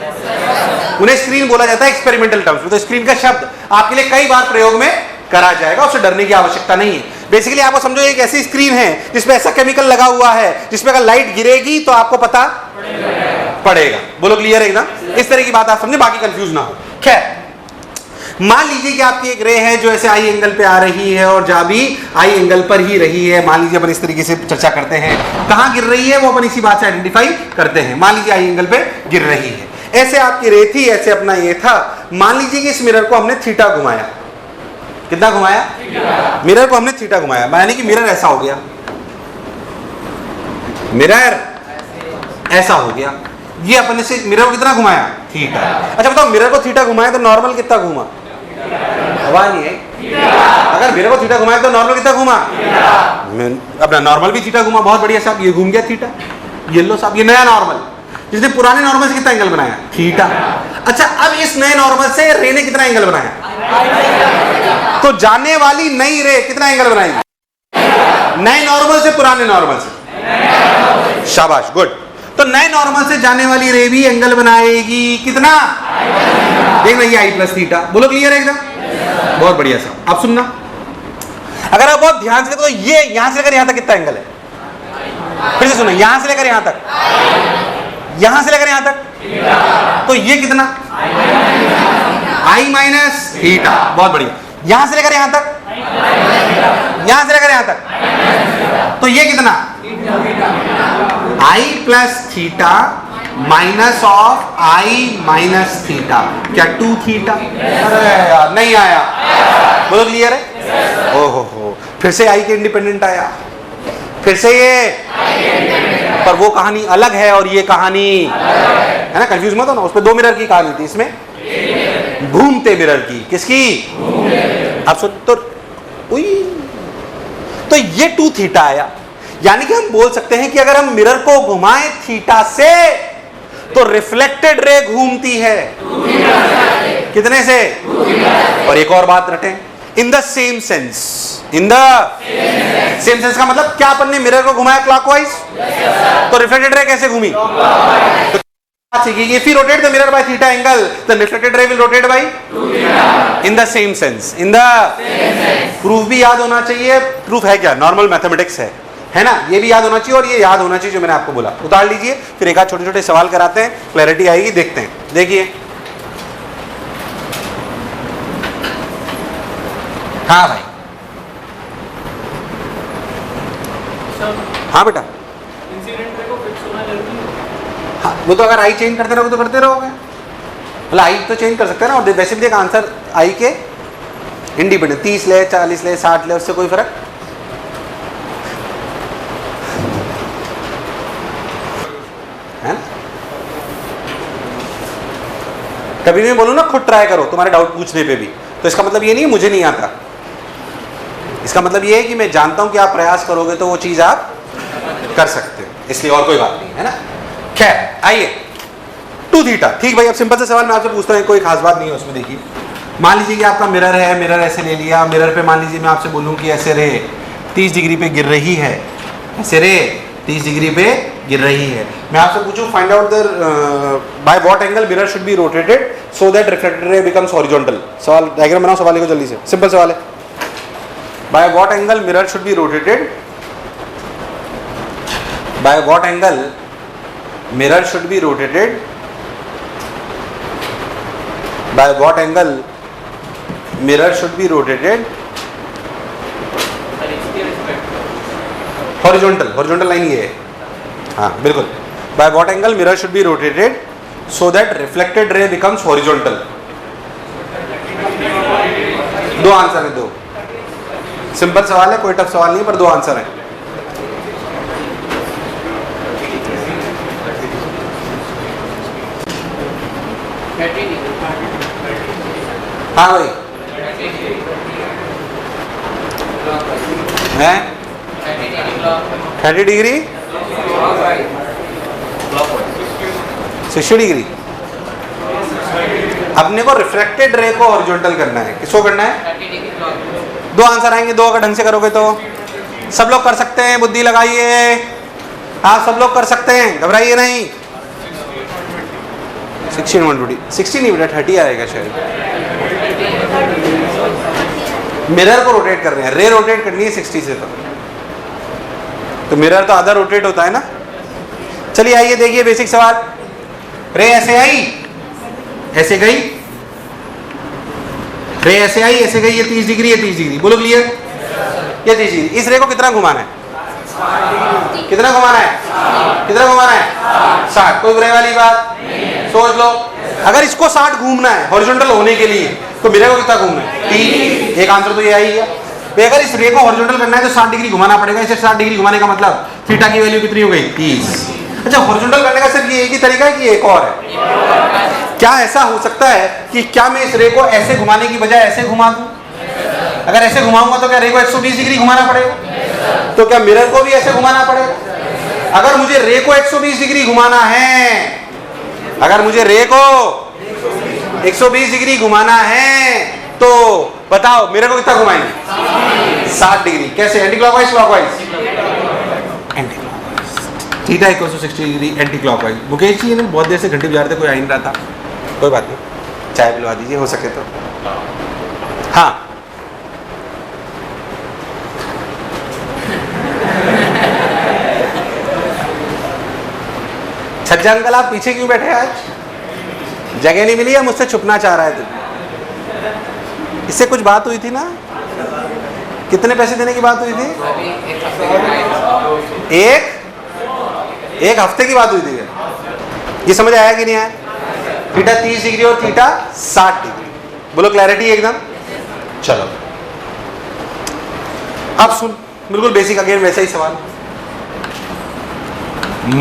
उन्हें स्क्रीन बोला जाता है एक्सपेरिमेंटल टर्म्स में। तो स्क्रीन का शब्द आपके लिए कई बार प्रयोग में करा जाएगा, उससे डरने की आवश्यकता नहीं है। बेसिकली आपको समझो एक ऐसी स्क्रीन है जिसमें ऐसा केमिकल लगा हुआ है जिसमें अगर लाइट गिरेगी तो आपको पता पड़ेगा। बोलो क्लियर है ना? इस तरह की बात आप समझे, बाकी कंफ्यूज ना हो। खैर, मान लीजिए कि आपकी एक रे है जो ऐसे आई एंगल पे आ रही है और जहां भी आई एंगल पर ही रही है। मान लीजिए अपन इस तरीके से चर्चा करते हैं, कहां गिर रही है वो अपन इसी बात से आइडेंटिफाई करते हैं। मान लीजिए आई एंगल पे गिर रही है, ऐसे आपकी रे थी, ऐसे अपना ये था। मान लीजिए कि इस मिरर को हमने थीटा घुमाया। कितना घुमाया? मिरर को हमने थीटा घुमाया, यानी कि मिरर ऐसा हो गया, मिरर ऐसा हो गया। ये अपने से मिरर को कितना घुमाया? थीटा। अच्छा बताओ, मिरर को थीटा घुमाया तो नॉर्मल कितना घूमा? हवा नहीं है। अगर मिरर को थीटा घुमाया तो नॉर्मल कितना घूमा? अपना नॉर्मल भी थीटा घुमा। बहुत बढ़िया साहब, ये घूम गया थीटा। येलो साहब, ये नया नॉर्मल, जिसने पुराने नॉर्मल से कितना एंगल बनाया? थीटा। अच्छा, अब इस नए नॉर्मल से रे ने कितना एंगल बनाया? तो जाने वाली नई रे कितना एंगल बनाएगी? नए नॉर्मल से पुराने नॉर्मल से। शाबाश, गुड। तो नए नॉर्मल से जाने वाली रे भी एंगल बनाएगी कितना? देखना ये आई प्लस थीटा, बोलो क्लियर है एकदम, बहुत बढ़िया साहब। अब सुनना, अगर आप बहुत ध्यान से, तो ये यहां से लेकर यहां तक कितना एंगल है, फिर से सुनो, यहां से लेकर यहां तक, यहां से लेकर यहां तक, तो ये कितना, आई माइनस थीटा, बहुत बढ़िया। यहां से लेकर यहां तक, यहां से लेकर यहां तक, तो ये कितना, i plus theta minus of i minus theta, क्या 2 थीटा। अरे यार नहीं आया, बोलो क्लियर है। ओहो, फिर से आई के इंडिपेंडेंट आया, फिर से ये, पर वो कहानी अलग है और ये कहानी है ना, कंफ्यूज मत हो ना। उसमें 2 मिरर की कहानी थी, इसमें घूमते मिरर की, किसकी, आप सुन तो ये 2 थीटा आया, यानी कि हम बोल सकते हैं कि अगर हम मिरर को घुमाएं थीटा से तो रिफ्लेक्टेड रे घूमती है कितने से, और एक और बात रटें, in the same sense, in the same sense का मतलब क्या, अपन ने मिरर को घुमाया क्लॉकवाइज, तो रिफ्लेक्टेड रे कैसे घूमी, if you rotate the mirror by theta angle, the reflected ray will rotate by in the same sense, in the proof भी याद होना चाहिए, proof है क्या, नॉर्मल मैथमेटिक्स है ना, ये भी याद होना चाहिए और ये याद होना चाहिए जो मैंने आपको बोला। उतार लीजिए, फिर एक आध छोटे छोटे सवाल कराते हैं, क्लैरिटी आएगी, देखते हैं। देखिए, हाँ भाई, हाँ बेटा, हाँ, वो तो अगर आई चेंज करते रहोगे तो करते रहोगे, मतलब आई तो चेंज कर सकते हैं ना, और वैसे भी देख आंसर आई के इंडिपेंडेंट, 30 ले, 40 ले, 60 ले, उससे कोई फर्क है ना। कभी भी बोलूँ ना खुद ट्राई करो तुम्हारे डाउट पूछने पे भी, तो इसका मतलब ये नहीं मुझे नहीं आता, इसका मतलब ये है कि मैं जानता हूं कि आप प्रयास करोगे तो वो चीज आप कर सकते हो, इसलिए और कोई बात नहीं है ना। खैर आइए, 2 थीटा, ठीक भाई। अब सिंपल सा सवाल मैं आपसे पूछता हूँ, कोई खास बात नहीं है उसमें। देखिए, मान लीजिए कि आपका मिरर है, मिरर ऐसे ले लिया, मिरर पे मान लीजिए मैं आपसे बोलूँ कि ऐसे रे 30 डिग्री पे गिर रही है, ऐसे रे 30 डिग्री पे गिर रही है, मैं आपसे पूछूं find out the by what angle mirror should be rotated so that reflected ray becomes horizontal. सवाल डायग्राम बनाओ, सवाल को जल्दी से, सिंपल सवाल है। By what angle mirror should be rotated, by what angle mirror should be rotated, by what angle mirror should be rotated horizontal, horizontal line ये है, हाँ बिल्कुल। By what angle mirror should be rotated so that reflected ray becomes horizontal. 2 answer है, 2 simple सवाल है, कोई tough सवाल नहीं, पर 2 आंसर है। हाँ भाई, हैं 30 डिग्री 60 डिग्री, अपने को रिफ्लेक्टेड रे को हॉरिजॉन्टल करना है, किसको करना है, 2 आंसर आएंगे, 2 अगर ढंग से करोगे तो सब लोग कर सकते हैं, बुद्धि लगाइए, हाँ सब लोग कर सकते हैं, घबराइए नहीं। 16 120 60 नहीं बेटा 30 आएगा शायद। मिरर को रोटेट कर रहे हैं, रे रोटेट करनी है 60 से, तो मिरर तो आधा रोटेट होता है ना। चलिए आइए देखिए बेसिक सवाल, रे ऐसे आई ऐसे गई, रे ऐसे आई ऐसे गई, ये 30 डिग्री है, 30 डिग्री, बोलो क्लियर, ये 30 डिग्री। इस रे को कितना घुमाना है, कितना घुमाना है, कितना घुमाना है, 60। कोई बुराई वाली बात, सोच लो, अगर इसको 60 घूमना है हॉरिजॉन्टल होने के लिए तो मिरर को कितना घूमना है, 30। एक आंसर तो ये आई है। अगर इस रे को हॉरिजॉन्टल करना है तो 60 डिग्री घुमाना पड़ेगा, इसे 60 डिग्री घुमाने का मतलब थीटा की वैल्यू कितनी हो गई, 30। अच्छा, हॉरिजॉन्टल करने का सिर्फ ये एक ही तरीका है कि एक और है, क्या ऐसा हो सकता है कि क्या मैं इस रे को ऐसे घुमाने की बजाय ऐसे घुमा दूं, अगर ऐसे घुमाऊंगा तो क्या रे को 120 डिग्री घुमाना पड़ेगा, तो क्या मिरर को भी ऐसे घुमाना पड़ेगा। अगर मुझे रे को 120 डिग्री घुमाना है, अगर मुझे रे को 120 डिग्री घुमाना है तो बताओ मेरे को कितना घुमाएंगे, 60 डिग्री। कैसे, anti clockwise clockwise, anti clockwise, theta equal to 60 degree anti clockwise. Mukesh ji ने बहुत देर से घंटे बजा रहे थे, कोई आ नहीं रहा था, कोई बात नहीं, चाय पिलवा दीजिए हो सके तो। हाँ छज्जा अंकल आप पीछे क्यों बैठे आज? जगह नहीं मिली या मुझसे छुपना चाह रहा है तू? इससे कुछ बात हुई थी ना? कितने पैसे देने की बात हुई थी? एक हफ्ते की बात हुई थी। ये समझ आया कि नहीं आया? थीटा 30 डिग्री और थीटा 60 डिग्री। बोलो क्लैरिटी एकदम। चलो अब सुन, बिल्कुल बेसिक अगेन वैसा ही सवाल।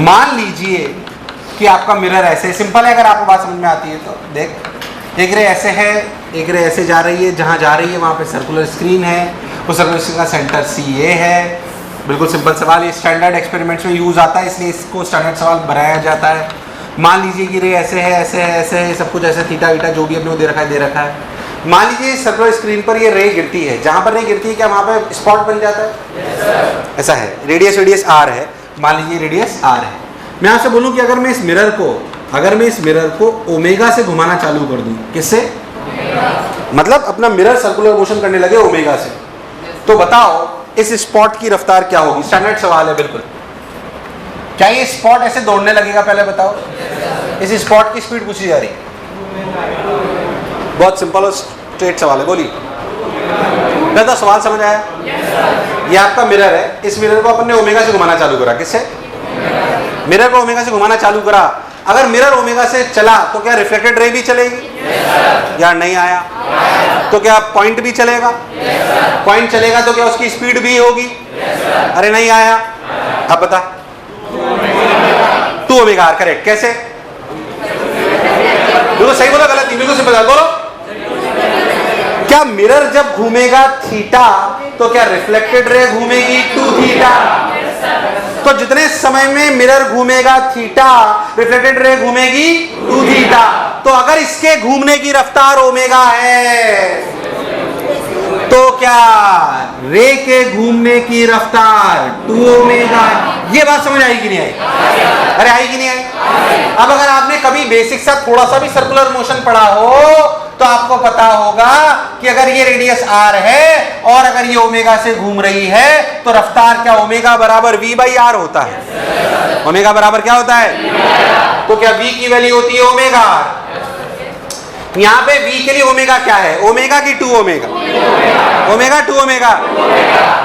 मान लीजिए कि आपका मिरर ऐसे, सिंपल है अगर आपको बात समझ में आती है तो। देख, एक रे ऐसे है, एक रे ऐसे जा रही है, जहां जा रही है वहां पे सर्कुलर स्क्रीन है, उस सर्कुलर स्क्रीन का सेंटर CA है। बिल्कुल सिंपल सवाल, ये स्टैंडर्ड एक्सपेरिमेंट्स में यूज आता है, इसलिए इसको स्टैंडर्ड सवाल बनाया जाता है। मान लीजिए कि रे ऐसे है, ऐसे है, ऐसे है, सब कुछ ऐसे, थीटा वीटा जो भी अपने को दे रखा है। मान लीजिए सर्कुलर स्क्रीन पर ये रे गिरती है, जहां पर रे गिरती है क्या वहां पे स्पॉट बन जाता है? ऐसा है, रेडियस R है, मान लीजिए रेडियस R है। मैं आपसे बोलूं कि अगर मैं इस मिरर को ओमेगा से घुमाना चालू कर दूं, किससे? मतलब अपना मिरर सर्कुलर मोशन करने लगे ओमेगा से, तो बताओ इस स्पॉट की रफ्तार क्या होगी? स्टैंडर्ड सवाल है बिल्कुल। क्या ये स्पॉट ऐसे दौड़ने लगेगा? पहले बताओ। इस स्पॉट की स्पीड पूछी जा रही है। बहुत सिंपल और स्ट्रेट सवाल है, बोलिए। मैं तो सवाल समझ आया? ये आपका मिरर है, इस मिरर को अपन ने ओमेगा से घुमाना चालू करा। किससे? मिरर को ओमेगा से घुमाना चालू करा। अगर मिरर ओमेगा से चला तो क्या रिफ्लेक्टेड रे भी चलेगी? या नहीं आया? तो क्या पॉइंट भी चलेगा? पॉइंट चलेगा तो क्या उसकी स्पीड भी होगी? अरे नहीं आया। अब बता। 2 ओमेगा R, करेक्ट। कैसे? बिल्कुल सही बोला, गलत नहीं, बिल्कुल सिंपल बोलो। क्या मिरर जब घूमेगा थीटा तो क्या रिफ्लेक्टेड रे घूमेगी 2 थीटा? तो जितने समय में मिरर घूमेगा थीटा, रिफ्लेक्टेड रे घूमेगी 2 थीटा। तो अगर इसके घूमने की रफ्तार ओमेगा है तो क्या रे के घूमने की रफ्तार 2 ओमेगा? ये बात समझ आई कि नहीं आई? अरे आई कि नहीं आई? अब अगर आपने कभी बेसिक सा थोड़ा सा भी सर्कुलर मोशन पढ़ा हो तो आपको पता होगा कि अगर ये रेडियस R है और अगर ये ओमेगा से घूम रही है तो रफ्तार क्या ओमेगा बराबर V/R होता है। ओमेगा बराबर क्या होता है? तो क्या V की वैल्यू होती है ओमेगा R। यहां पे V के लिए ओमेगा क्या है? ओमेगा की 2 ओमेगा? ओमेगा 2 ओमेगा,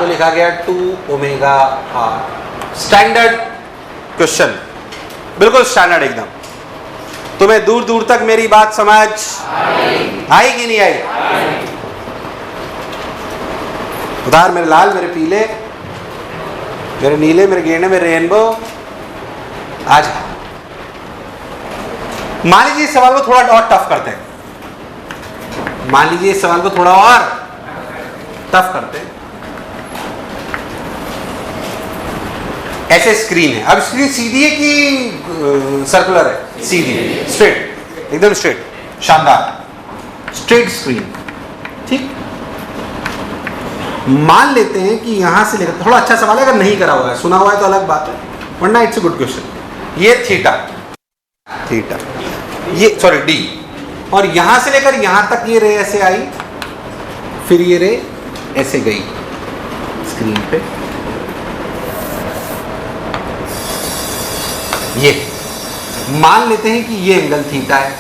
तो लिखा गया 2 ओमेगा R। स्टैंडर्ड क्वेश्चन, बिल्कुल स्टैंडर्ड एकदम। तुम्हें दूर दूर तक मेरी बात समझ आई कि नहीं आई? उधार मेरे लाल, मेरे पीले, मेरे नीले, मेरे गेंडे, मेरे रेनबो, आज मान लीजिए इस सवाल को थोड़ा और टफ करते हैं। मान लीजिए इस सवाल को थोड़ा और टफ करते हैं। ऐसे स्क्रीन है, अब स्क्रीन सीधी है कि सर्कुलर है? सीधी, स्ट्रेट, एकदम स्ट्रेट, शानदार स्ट्रेट स्क्रीन। ठीक, मान लेते हैं कि यहां से लेकर, थोड़ा अच्छा सवाल है, अगर नहीं करा हुआ है, सुना हुआ है तो अलग बात है, वरना इट्स अ गुड क्वेश्चन। ये थीटा, ये सॉरी डी, और यहां से लेकर यहां तक ये रे ऐसे आई, फिर ये रे ऐसे गई स्क्रीन पे, ये मान लेते हैं कि ये एंगल थीटा है।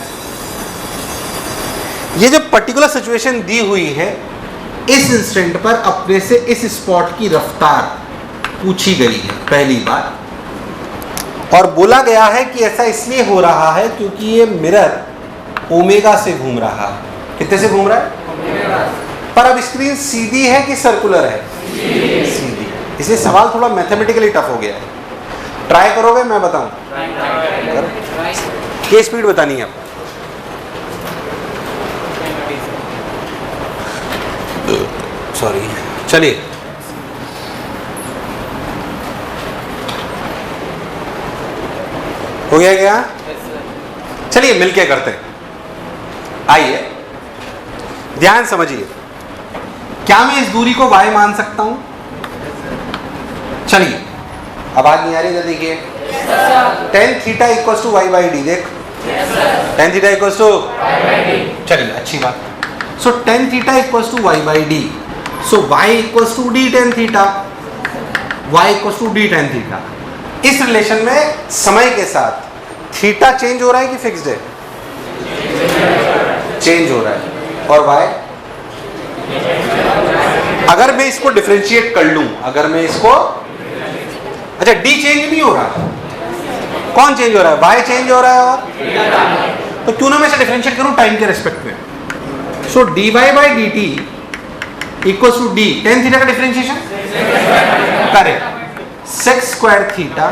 ये जो पर्टिकुलर सिचुएशन दी हुई है, इस इंस्टेंट पर अपने से इस स्पॉट की रफ्तार पूछी गई है पहली बार, और बोला गया है कि ऐसा इसलिए हो रहा है क्योंकि ये मिरर ओमेगा से घूम रहा है। कितने से घूम रहा है? पर अब स्क्रीन सीधी है कि सर्कुलर है? सीधी। इसलिए सवाल थोड़ा मैथमेटिकली टफ हो गया है। ट्राई करोगे? मैं बताऊं? क्या स्पीड बतानी है आपको? सॉरी, चलिए हो गया क्या? चलिए मिलके करते हैं। आइए ध्यान समझिए, क्या मैं इस दूरी को y मान सकता हूं? चलिए, आवाज नहीं आ रही? देखिए, tan theta equals to y/d। देख tan थीटा इक्वल्स टू, चलिए अच्छी बात। So tan theta equals to y by D. So y equals to d tan theta, y equals to d tan theta. इस रिलेशन में समय के साथ theta change हो रहा है कि फिक्स्ड है? चेंज हो रहा है। और y, अगर मैं इसको डिफरेंशिएट कर लूं, अगर मैं इसको, अच्छा d चेंज नहीं हो रहा, कौन चेंज हो रहा है? y चेंज हो रहा है। और तो क्यों ना मैं इसे डिफरेंशिएट करूं टाइम के रेस्पेक्ट में। So dy by D T equals to d tan theta का डिफरेंशिएशन करें sec square theta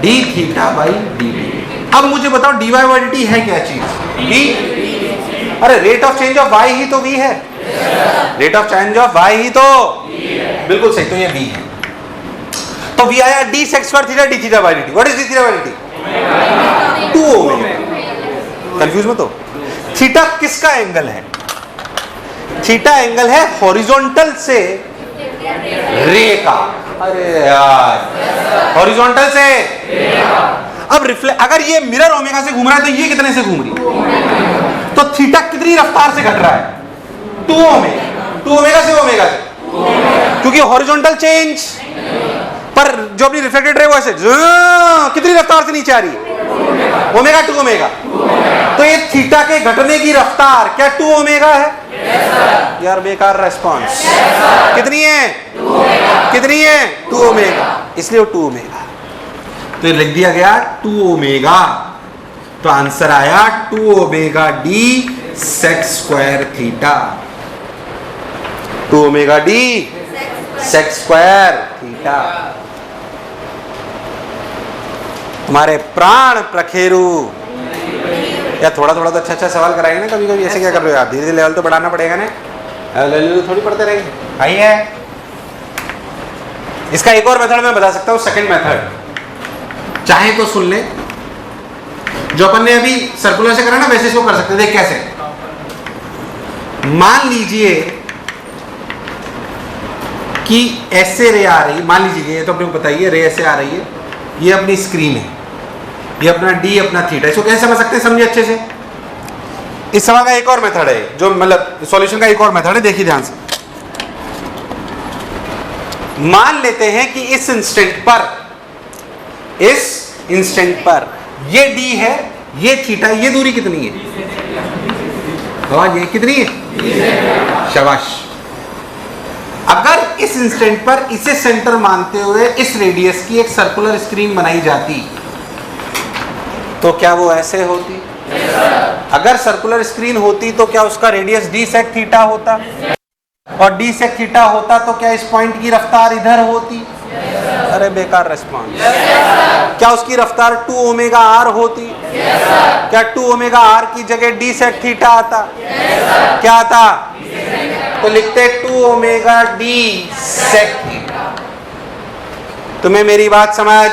d theta by D T. अब मुझे बताओ dy बाई डी टी है क्या चीज? v। अरे rate of change of y ही तो v है, rate of change of y ही तो, बिल्कुल सही, तो ये v है। तो v आया d sec square theta d theta by D T. What is d theta by D T? 2 omega. Confuse मत हो। थीटा किसका एंगल है? थीटा एंगल है हॉरिजॉन्टल से रे का। अरे यार, हॉरिजॉन्टल से। अब रिफ्लेक्ट, अगर ये मिरर ओमेगा से घूम रहा है तो ये कितने से घूम रही है? तो थीटा कितनी रफ्तार से घट रहा है? 2 ओमेगा। 2 ओमेगा से ओमेगा से, क्योंकि हॉरिजॉन्टल चेंज, पर जो अपनी रिफ्लेक्टेड रे वो ऐसे कितनी रफ्तार से नीचे आ रही है? Omega 2 omega. तो ये थीटा के घटने की रफ्तार क्या 2 ओमेगा है? यार बेकार रेस्पॉन्स। कितनी है? कितनी है? 2 ओमेगा, इसलिए वो 2 ओमेगा। तो लिख दिया गया 2 ओमेगा। तो आंसर आया 2 omega D sec square theta. 2 omega D sec square theta. तुम्हारे प्राण प्रखेरु, या थोड़ा थोड़ा तो अच्छा सवाल कराएंगे ना कभी कभी। ऐसे क्या कर रहे हो आप? धीरे धीरे लेवल तो बढ़ाना पड़ेगा ना, थोड़ी पढ़ते रहेंगे। आइए, इसका एक और मेथड मैं बता सकता हूं, सेकंड मेथड। चाहे तो सुन ले, जो अपन ने अभी सर्कुलर से करा ना वैसे इसको कर सकते। देख कैसे, मान लीजिए कि ऐसे रे आ रही, मान लीजिए ये तो अपने को पता ही है, रे ऐसे आ रही है, ये अपनी स्क्रीन है, ये अपना डी अपना थीटा। इसको कैसे समझ सकते हैं? समझिए अच्छे से। इस सवाल का एक और मेथड है, जो मतलब सॉल्यूशन का एक और मेथड है, देखिए ध्यान से। मान लेते हैं कि इस इंस्टेंट पर ये डी है, ये थीटा, ये दूरी कितनी है? और ये कितनी है? शाबाश। अगर इस इंस्टेंट पर इसे सेंटर मानते हुए इस रेडियस की एक सर्कुलर स्क्रीन बनाई जाती तो क्या वो ऐसे होती? अगर सर्कुलर स्क्रीन होती तो क्या उसका रेडियस डी सेक थीटा होता? और डी सेक थीटा होता तो क्या इस पॉइंट की रफ्तार इधर होती? अरे बेकार रेस्पॉन्स। क्या उसकी रफ्तार 2 ओमेगा आर होती? क्या 2 ओमेगा आर की जगह डी सेक थीटा आता? क्या आता? तो लिखते 2 ओमेगा डी सेक थीटा। तुम्हें मेरी बात समझ?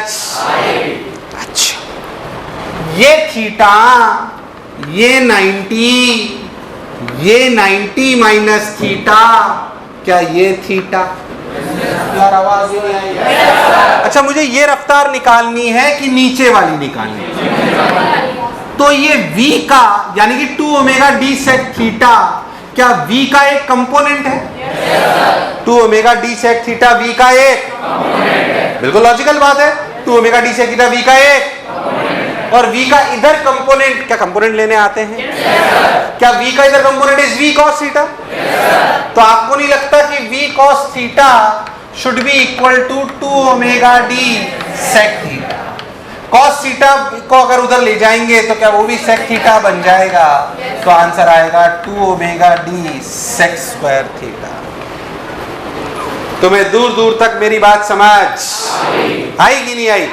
अच्छा, ये थीटा, ये 90 माइनस थीटा, क्या ये थीटा? यार आवाज नहीं आई। अच्छा, मुझे ये रफ्तार निकालनी है कि नीचे वाली निकालनी है? तो ये v का, यानी कि 2 ओमेगा डी सेक थीटा, क्या v का एक कंपोनेंट है? 2 omega D sec theta v का एक कंपोनेंट है। बिल्कुल लॉजिकल बात है। 2 omega D sec theta v का एक, और v का इधर कंपोनेंट, क्या कंपोनेंट लेने आते हैं? क्या v का इधर component is v cos theta? तो आपको नहीं लगता कि v cos theta should be equal to 2 omega D sec theta? cos theta को अगर उधर ले जाएंगे तो क्या वो भी सेक थीटा बन जाएगा? तो आंसर आएगा 2 omega D sec square theta. तुम्हें दूर दूर तक मेरी बात समझ आई कि नहीं आई?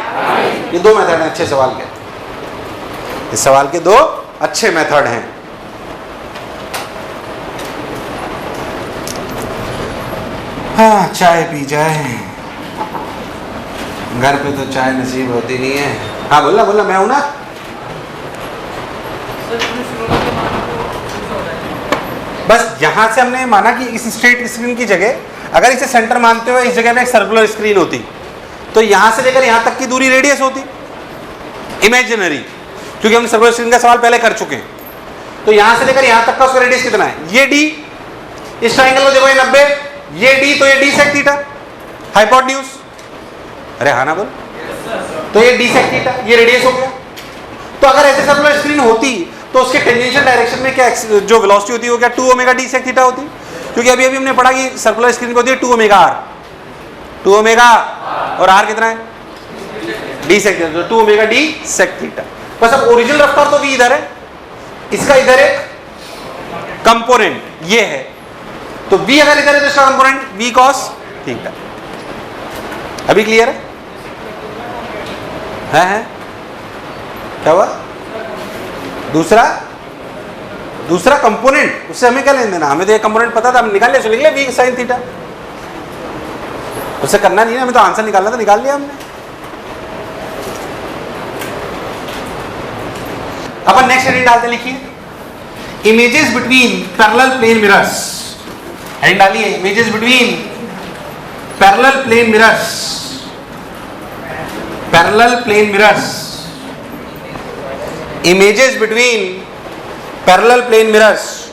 ये 2 मेथड हैं अच्छे सवाल के। इस सवाल के 2 अच्छे मेथड हैं। हाँ, चाय पी जाए। घर पे तो चाय नसीब होती नहीं है। हाँ बोला मैं हूं ना। बस यहां से हमने माना कि इस स्ट्रेट स्क्रीन की जगह, अगर इसे सेंटर मानते हुए इस जगह में एक सर्कुलर स्क्रीन होती तो यहां से लेकर यहां तक की दूरी रेडियस होती, इमेजिनरी। क्योंकि हम सर्कुलर स्क्रीन का सवाल पहले कर चुके हैं। तो यहां से लेकर यहां तक का उसका रेडियस कितना है, ये d, इस ट्राइंगल को देखो ये 90, ये d, तो ये d sec थीटा हाइपोटेन्यूज, अरे हाँ ना बोल, तो ये d sec थीटा, ये रेडियस हो गया। तो अगर ऐसे सर्कुलर स्क्रीन होती तो उसके टेंजेंशियल डायरेक्शन में क्या जो वेलोसिटी होती है वो क्या 2 ओमेगा d sec थीटा होती, क्योंकि अभी हमने पढ़ा कि सर्कुलर स्क्रीन पे होती है 2 ओमेगा r, 2 ओमेगा और r कितना है d sec थीटा, तो 2 ओमेगा d sec थीटा। बस अब ओरिजिनल रफ्तार तो v इधर है, इसका इधर एक कंपोनेंट ये है, तो v अगर इधर है तो इसका कंपोनेंट v cos थीटा। अभी क्लियर है? क्या हुआ? दूसरा कंपोनेंट, उससे हमें क्या लेना देना, हमें तो एक कंपोनेंट पता था, हम निकाल लिया, लिख लिया v sin थीटा, उससे करना नहीं है, हमें तो आंसर निकालना था, निकाल लिया हमने। अपन नेक्स्ट हेडिंग डालते, लिखिए images between parallel plane mirrors, heading डालिए images between parallel plane mirrors, parallel plane mirrors, images between parallel plane mirrors.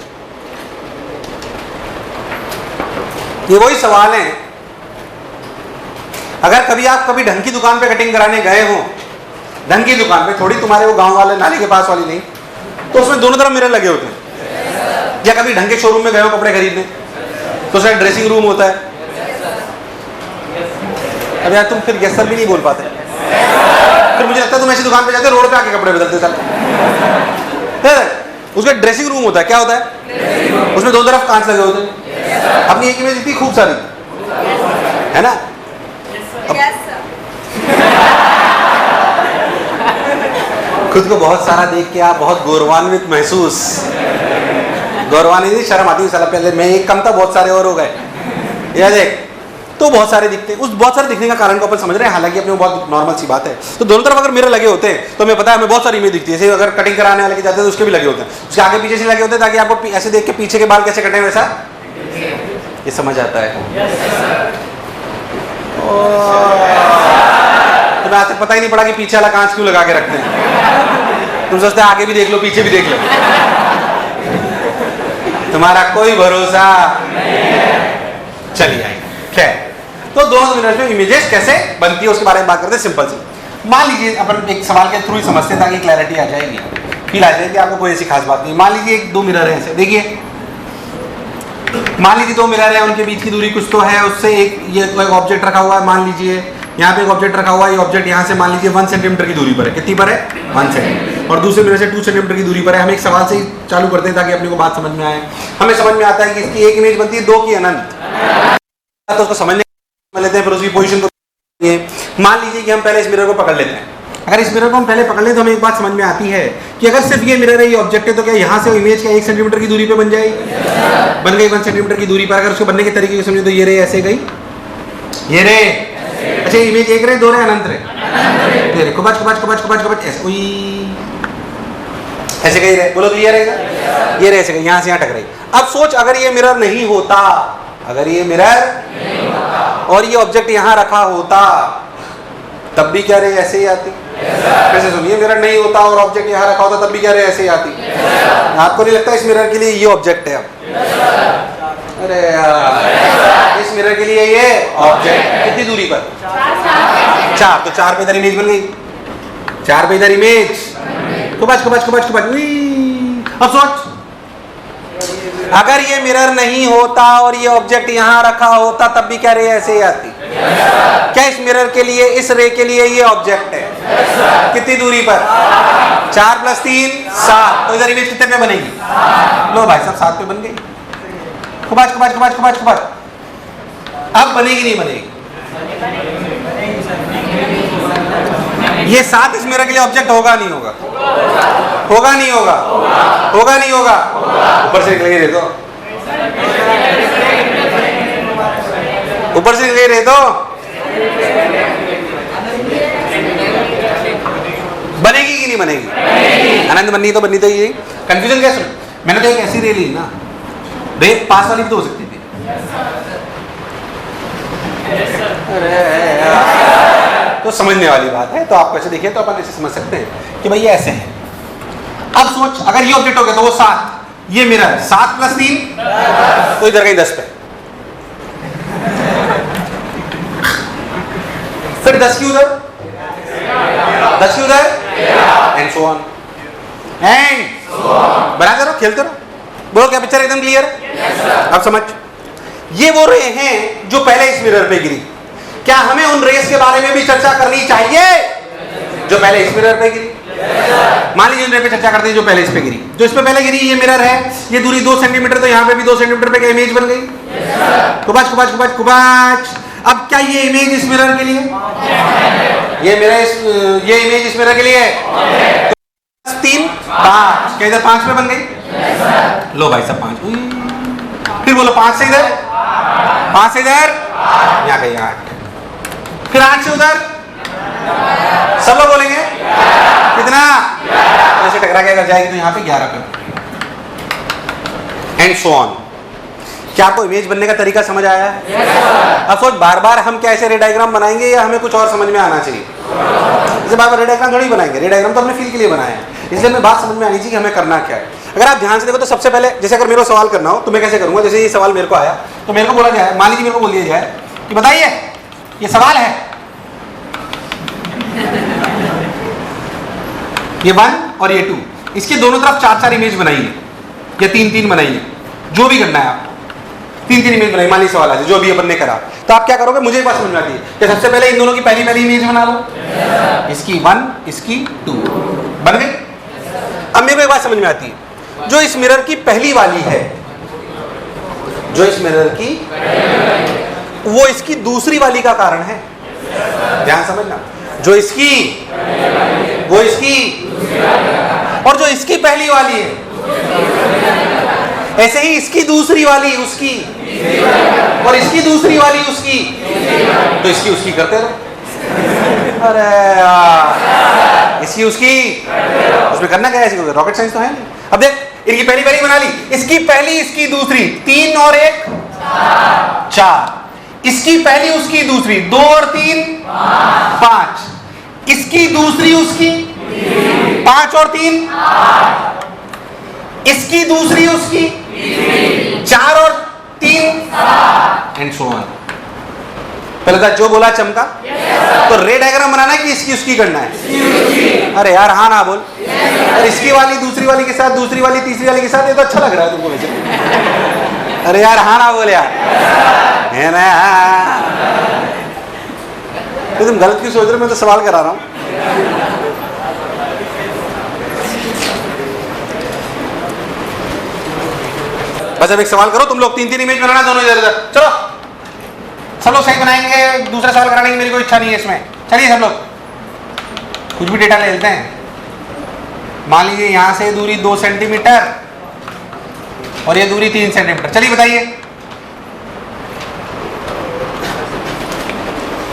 ये वही सवाल है, अगर कभी आप कभी ढंग की दुकान पे कटिंग कराने गए हो, ढंग की दुकान पे, थोड़ी तुम्हारे वो गांव वाले नाली के पास वाली नहीं, तो उसमें दोनों तरफ मिरर लगे होते हैं। या कभी ढंग के शोरूम में गए हो कपड़े खरीदने, तो उसका ड्रेसिंग रूम होता है। अब यार तुम फिर यस सर भी नहीं बोल पाते, फिर मुझे लगता है तुम ऐसी दुकान पे जाते रोड पे आके कपड़े बदलते चल। उसका ड्रेसिंग रूम होता है, क्या होता है, उसमें दोनों तरफ कांच लगे होते हैं। अपनी एक इमेज इतनी खूब सारी है ना, खुद को बहुत सारा देख के आप बहुत गौरवान्वित महसूस, गौरवान्वित शर्म आती है साला, पहले मैं एक कम था बहुत सारे और हो गए, या देख तो बहुत सारे दिखते हैं। उस बहुत सारे दिखने का कारण को अपन समझ रहे हैं, हालांकि अपने बहुत नॉर्मल सी बात है। तो दोनों तरफ अगर मिरर लगे होते हैं तो हमें पता है हमें बहुत सारी इमेज दिखती है। जैसे अगर कटिंग कराने वाले के जाते हैं तो उसके भी लगे होते हैं, उसके आगे पीछे से लगे होते हैं, ताकि आपको ऐसे देख के पीछे के बाल कैसे कटे वैसा ये समझ आता है। तुम्हें आज तक पता ही नहीं पड़ा कि पीछे वाला कांच क्यों लगा के रखते हैं, तुम सोचते हैं आगे भी देख लो पीछे भी देख लो, तुम्हारा कोई भरोसा। चलिए आइए, खैर तो दोनों मिनट में इमेजेस कैसे बनती है उसके बारे में बात करते हैं, सिंपल सी। मान लीजिए अपन एक सवाल के थ्रू ही समझते हैं ताकि क्लैरिटी आ जाएगी, फील आ जाएगी आपको, कोई ऐसी खास बात नहीं। मान लीजिए एक दो मिरर है ऐसे, देखिए मान लीजिए दो मिरर है, उनके बीच की दूरी कुछ तो है, उससे एक ये एक ऑब्जेक्ट रखा हुआ है, मान लीजिए यहाँ पे एक ऑब्जेक्ट रखा हुआ है, ये ऑब्जेक्ट यहाँ से मान लीजिए 1 सेंटीमीटर की दूरी पर है, कितनी पर है 1 सेंटीमीटर, और दूसरे मिरर से 2 सेंटीमीटर की दूरी पर है। हम एक सवाल से ही चालू करते हैं ताकि अपने को बात समझ में आए। हमें समझ में आता है कि इसकी एक इमेज बनती है 2 की अनंत, तो उसको समझने लेते हैं, फिर उसकी पोजीशन को। मान लीजिए कि हम पहले इस मिरर को पकड़ लेते हैं, अगर इस मिरर को हम पहले पकड़ लें तो हमें एक बात समझ में आती है कि अगर सिर्फ ये मिरर है, ये ऑब्जेक्ट है, तो क्या यहाँ से इमेज क्या 1 सेंटीमीटर की दूरी पे बन जाएगी, बन गई 1 सेंटीमीटर की दूरी पर। अगर उसको बनने के तरीके को समझे तो ये रे ऐसे गई, ये रे, अच्छा इमेज एक रे, 2 रे, अनंत रे, ये रे कुबच कुबच कुबच कुबच कुबच ऐसे, ऐसे गई रे, बोलो क्लियर है, ये रे ऐसे गई, यहाँ से यहाँ टकराई। अब सोच अगर ये मिरर नहीं होता, अगर ये मिरर और ये ऑब्जेक्ट यहाँ रखा होता, तब भी क्या रे ऐसे ही आती। कैसे सुनिए, मिरर नहीं होता और ऑब्जेक्ट यहाँ रखा होता तब भी क्या रे ऐसे ही आती। आपको नहीं लगता इस मिरर के लिए ये ऑब्जेक्ट है? अब अरे यार, इस मिरर के लिए ये ऑब्जेक्ट कितनी दूरी पर 4, तो 4 पे इधर इमेज बन गई, 4 पे इधर इमेज कुबच कुबच कुबच कुबच। अब सोच अगर ये मिरर नहीं होता और ये ऑब्जेक्ट यहाँ रखा होता तब भी क्या रे ऐसे ही आती। क्या इस मिरर के लिए, इस रे के लिए ये ऑब्जेक्ट है, कितनी दूरी पर 4 + 3 7, तो इधर इमेज कितने पे बनेगी? लो भाई साहब 7 पे बन गई, कुबच कुबच कुबच कुबच कुबच। अब बनेगी नहीं बनेगी? ये 7 इस मिरर के लिए ऑब्जेक्ट होगा नहीं होगा? होगा नहीं होगा? होगा नहीं होगा? ऊपर से निकल रहे तो, ऊपर से निकल रहे तो बनेगी कि नहीं बनेगी? अनंत बननी तो बननी तो ये। कंफ्यूजन क्या सुन, मैंने तो एक ऐसी रे ली ना, रे पास वाली भी तो हो सकती थी। तो समझने वाली बात है, तो आप कैसे देखिए तो अपन ऐसे समझ सकते हैं कि भाई ये ऐसे है, अब सोच, अगर ये ऑब्जेक्ट हो गया तो वो 7, ये मिरर 7 + 3 तो इधर गई 10 पे, फिर 10 की उधर, 10 की उधर, एंड सो ऑन, एंड बनाते रहो, खेलते रहो। बोलो क्या पिक्चर एकदम क्लियर है? अब समझ, ये वो रे हैं जो पहले इस मिरर पे गिरी। क्या हमें उन रेस के बारे में भी चर्चा करनी चाहिए जो पहले इस मिरर पे गिरी? मान लीजिए मिरर पे चर्चा करते हैं जो पहले इस पे गिरी। जो इस पे पहले गिरी ये मिरर है, ये दूरी 2 सेंटीमीटर, तो यहाँ पे भी 2 सेंटीमीटर पे क्या इमेज बन गई? कुबाच कुबाच कुबाच कुबाच। अब क्या ये इमेज इस मिरर के लिए? ये इमेज इस मिरर के लिए है। 3 5, क्या इधर 5 पे बन गई? लो भाई सब 5, फिर बोलो 5 से इधर, 5 से इधर, यहाँ गई 8, फिर 8 से उधर, सब लोग बोलेंगे कितना? ऐसे टकरा के अगर जाएगी तो यहाँ पे 11 पे, एंड सो ऑन। क्या आपको इमेज बनने का तरीका समझ आया है? अब सोच, बार बार हम क्या ऐसे रे डायग्राम बनाएंगे या हमें कुछ और समझ में आना चाहिए? जैसे बार बार रे डायग्राम थोड़ी बनाएंगे, रे डायग्राम तो हमने फील के लिए बनाया है, इसलिए हमें बात समझ में आनी चाहिए कि हमें करना क्या है। अगर आप ध्यान से देखो तो सबसे पहले, जैसे अगर मेरे को सवाल करना हो तो मैं कैसे करूंगा? जैसे ये सवाल मेरे को आया तो मेरे को बोला जाए, मान लीजिए मेरे को बोल दिया जाए कि बताइए ये सवाल है, ये 1 और ये 2, इसके दोनों तरफ 4-4 इमेज बनाइए या 3-3 बनाइए, जो भी करना है आप 3-3 इमेज बनाइए। मान लीजिए सवाल है जो भी अपन ने करा, तो आप क्या करोगे? मुझे एक बात समझ में आती है कि सबसे पहले इन दोनों की पहली इमेज बना लो, इसकी 1 इसकी 2 बन गई। अब मेरे को एक बात समझ में आती है, जो इस मिरर की पहली वाली है, जो इस मिरर की, वो इसकी दूसरी वाली का कारण है। ध्यान समझना, जो इसकी, वो इसकी, और जो इसकी पहली वाली है, ऐसे ही इसकी दूसरी वाली उसकी, और इसकी दूसरी वाली उसकी, तो इसकी उसकी करते रहो। अरे यार, इसकी उसकी, उसमें करना क्या है? इसको रॉकेट साइंस तो है नहीं। अब देख, इनकी पहली पहली बना ली, इसकी पहली इसकी दूसरी, 3 और 1 4, इसकी पहली उसकी दूसरी, 2 और 3 5, इसकी दूसरी उसकी 5 और 3, इसकी दूसरी उसकी 4 और 3, एंड सो ऑन। पहले था जो बोला चमका। तो रे डायग्राम बनाना है कि इसकी उसकी करना है? अरे यार हाँ ना बोल। और इसकी वाली दूसरी वाली के साथ, दूसरी वाली तीसरी वाली के साथ, ये तो अच्छा लग रहा है तुमको वैसे। अरे यार हाँ ना बोल यार, है ना? तो तुम गलत क्यों सोच रहे हो? मैं तो सवाल करा रहा हूं। बस अब एक सवाल करो तुम लोग, 3-3 इमेज बनाना, दोनों इधर इधर। चलो सब लोग सही बनाएंगे, दूसरा सवाल कराने की मेरी कोई इच्छा नहीं है इसमें। चलिए सब लोग कुछ भी डेटा ले लेते हैं। मान लीजिए यहां से दूरी 2 सेंटीमीटर और ये दूरी 3 सेंटीमीटर। चलिए बताइए,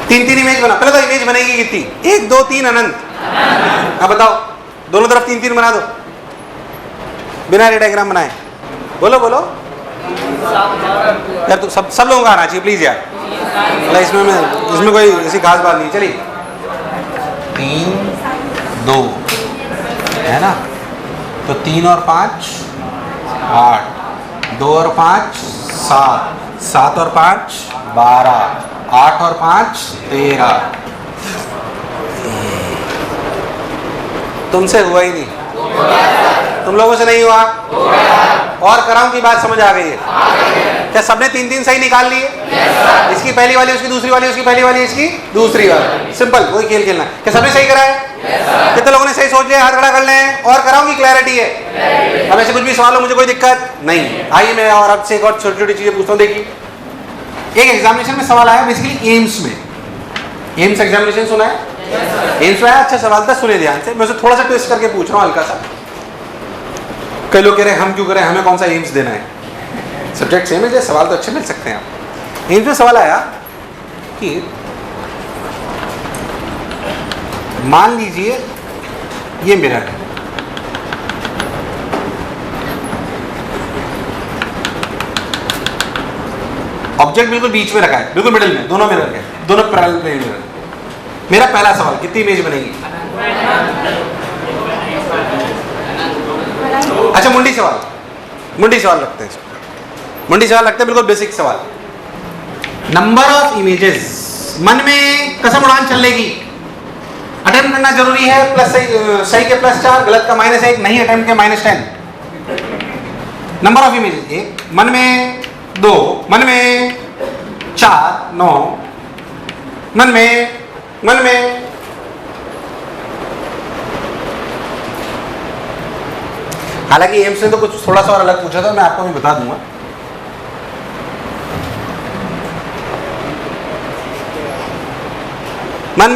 3-3 इमेज बना। पहले तो इमेज बनेगी कितनी? 1 2 3 अनंत। अब बताओ, दोनों तरफ 3-3 बना दो बिना रे डायग्राम बनाए। बोलो बोलो यार, तो सब लोगों का आना चाहिए प्लीज यार। इसमें कोई ऐसी खास बात नहीं। चलिए 3 2 है ना, तो 3 और 5 8, 2 और 5 7, 7 और 5 12, 8 और 5 13। तुमसे हुआ ही नहीं, तुम लोगों से नहीं हुआ। और कराऊं की बात समझ आ गई है? क्या सबने 3-3 सही निकाल लिए? इसकी पहली वाली उसकी दूसरी वाली उसकी पहली वाली इसकी दूसरी वाली। सिंपल, वही खेल खेलना। क्या सबने सही करा है? कितने लोगों ने सही सोच लिया? हाथ खड़ा कर लें। और कराऊं की क्लैरिटी है? अब ऐसे कुछ भी सवाल हो, मुझे कोई दिक्कत नहीं। आइए मैं और आपसे एक और छोटी छोटी चीजें पूछता हूँ। देखिए, एक एग्जामिनेशन में सवाल आया बेसिकली एम्स में। एम्स एग्जामिनेशन सुना है? एम्स में आया, अच्छा सवाल था, सुने ध्यान से। मैं उसे थोड़ा सा ट्विस्ट करके पूछ रहा हूँ हल्का सा। कई लोग कह रहे हैं हम क्यों करें, हमें कौन सा एम्स देना है? सब्जेक्ट सेम है, सवाल तो अच्छे मिल सकते हैं आप। एम्स में सवाल आया कि मान लीजिए ये मिरर है, ऑब्जेक्ट बिल्कुल बीच में रखा है, बिल्कुल मिडिल में, दोनों मिरर है, दोनों पैरेलल प्लेन मिरर। मेरा पहला सवाल, कितनी इमेज बनेगी? अच्छा मुंडी सवाल रखते हैं, मुंडी सवाल रखते हैं, बिल्कुल बेसिक सवाल। नंबर ऑफ इमेजेस, मन में कसम उड़ान चलेगी, अटेम्प्ट करना जरूरी है, प्लस सही के +4, गलत का -1, नहीं अटेम्प्ट के -10। नंबर ऑफ इमेजेस 1, मन में 2, मन में 4, 9, मन में हालांकि एम्स ने तो कुछ थोड़ा सा और अलग पूछा था, मैं आपको भी बता दूंगा। मन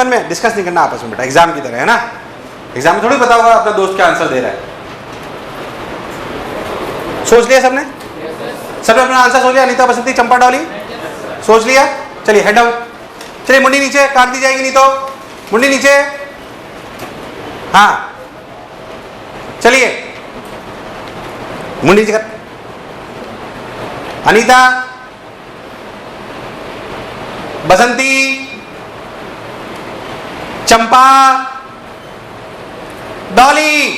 में डिस्कस नहीं करना आपस में बेटा, एग्जाम की तरह है ना, एग्जाम में थोड़ी पता होगा अपना दोस्त क्या आंसर दे रहा है। सोच लिया सबने? सबने अपना आंसर सोच लिया? अनीता, बसंती, चंपा, डॉली सोच लिया? चलिए हेड डाउन, चलिए मुंडी नीचे, काट दी जाएगी नहीं तो, मुंडी नीचे, हाँ चलिए मुंडी नीचे कर। अनीता, बसंती, चंपा, डॉली,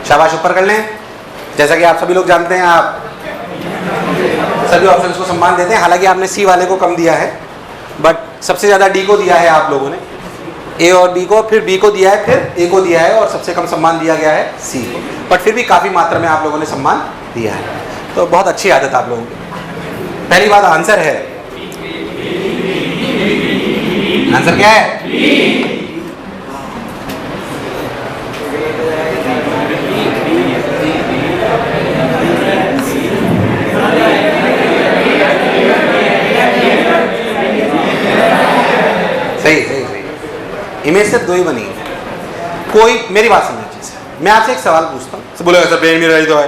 शाबाश, ऊपर कर लें। जैसा कि आप सभी लोग जानते हैं, आप सभी ऑप्शंस को सम्मान देते हैं, हालांकि आपने सी वाले को कम दिया है, बट सबसे ज्यादा डी को दिया है आप लोगों ने, ए और बी को, फिर बी को दिया है, फिर ए को दिया है, और सबसे कम सम्मान दिया गया है सी को, बट फिर भी काफी मात्रा में आप लोगों ने सम्मान दिया है, तो बहुत अच्छी आदत आप लोगों की। पहली बात आंसर है, आंसर क्या है? सही। इमेज सिर्फ 2 ही बनी है। कोई, मेरी बात समझ चीज, मैं आपसे एक सवाल पूछता हूँ, बोलोगे सर प्लेन मिरर ही तो है,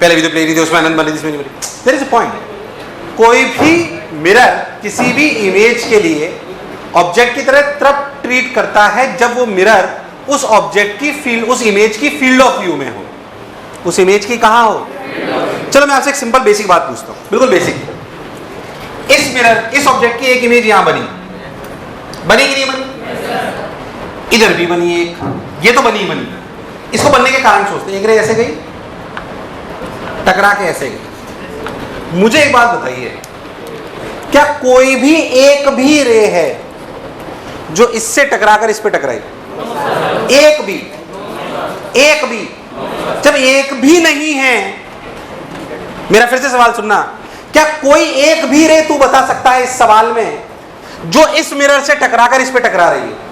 पहले भी तो प्लेन ही थी, उसमें आनंद बनी, जिसमें नहीं बनी। देयर इज अ पॉइंट, कोई भी मिरर किसी भी इमेज के लिए ऑब्जेक्ट की तरह तब ट्रीट करता है जब वो मिरर उस ऑब्जेक्ट की फील्ड, उस इमेज की फील्ड ऑफ व्यू में हो, उस इमेज की कहां हो। चलो मैं आपसे एक सिंपल बेसिक बात पूछता हूं, बिल्कुल बेसिक। इस मिरर, इस ऑब्जेक्ट की एक इमेज यहां बनी कि नहीं बनी? इधर भी बनी एक, ये तो बनी। इसको बनने के कारण सोचते हैं, एक रे ऐसे गई, टकरा के ऐसे गई। मुझे एक बात बताइए, क्या कोई भी एक भी रे है जो इससे टकराकर इस पे टकराई? एक भी? जब एक भी नहीं है, मेरा फिर से सवाल सुनना, क्या कोई एक भी रे तू बता सकता है इस सवाल में जो इस मिरर से टकराकर इस पे टकरा रही है?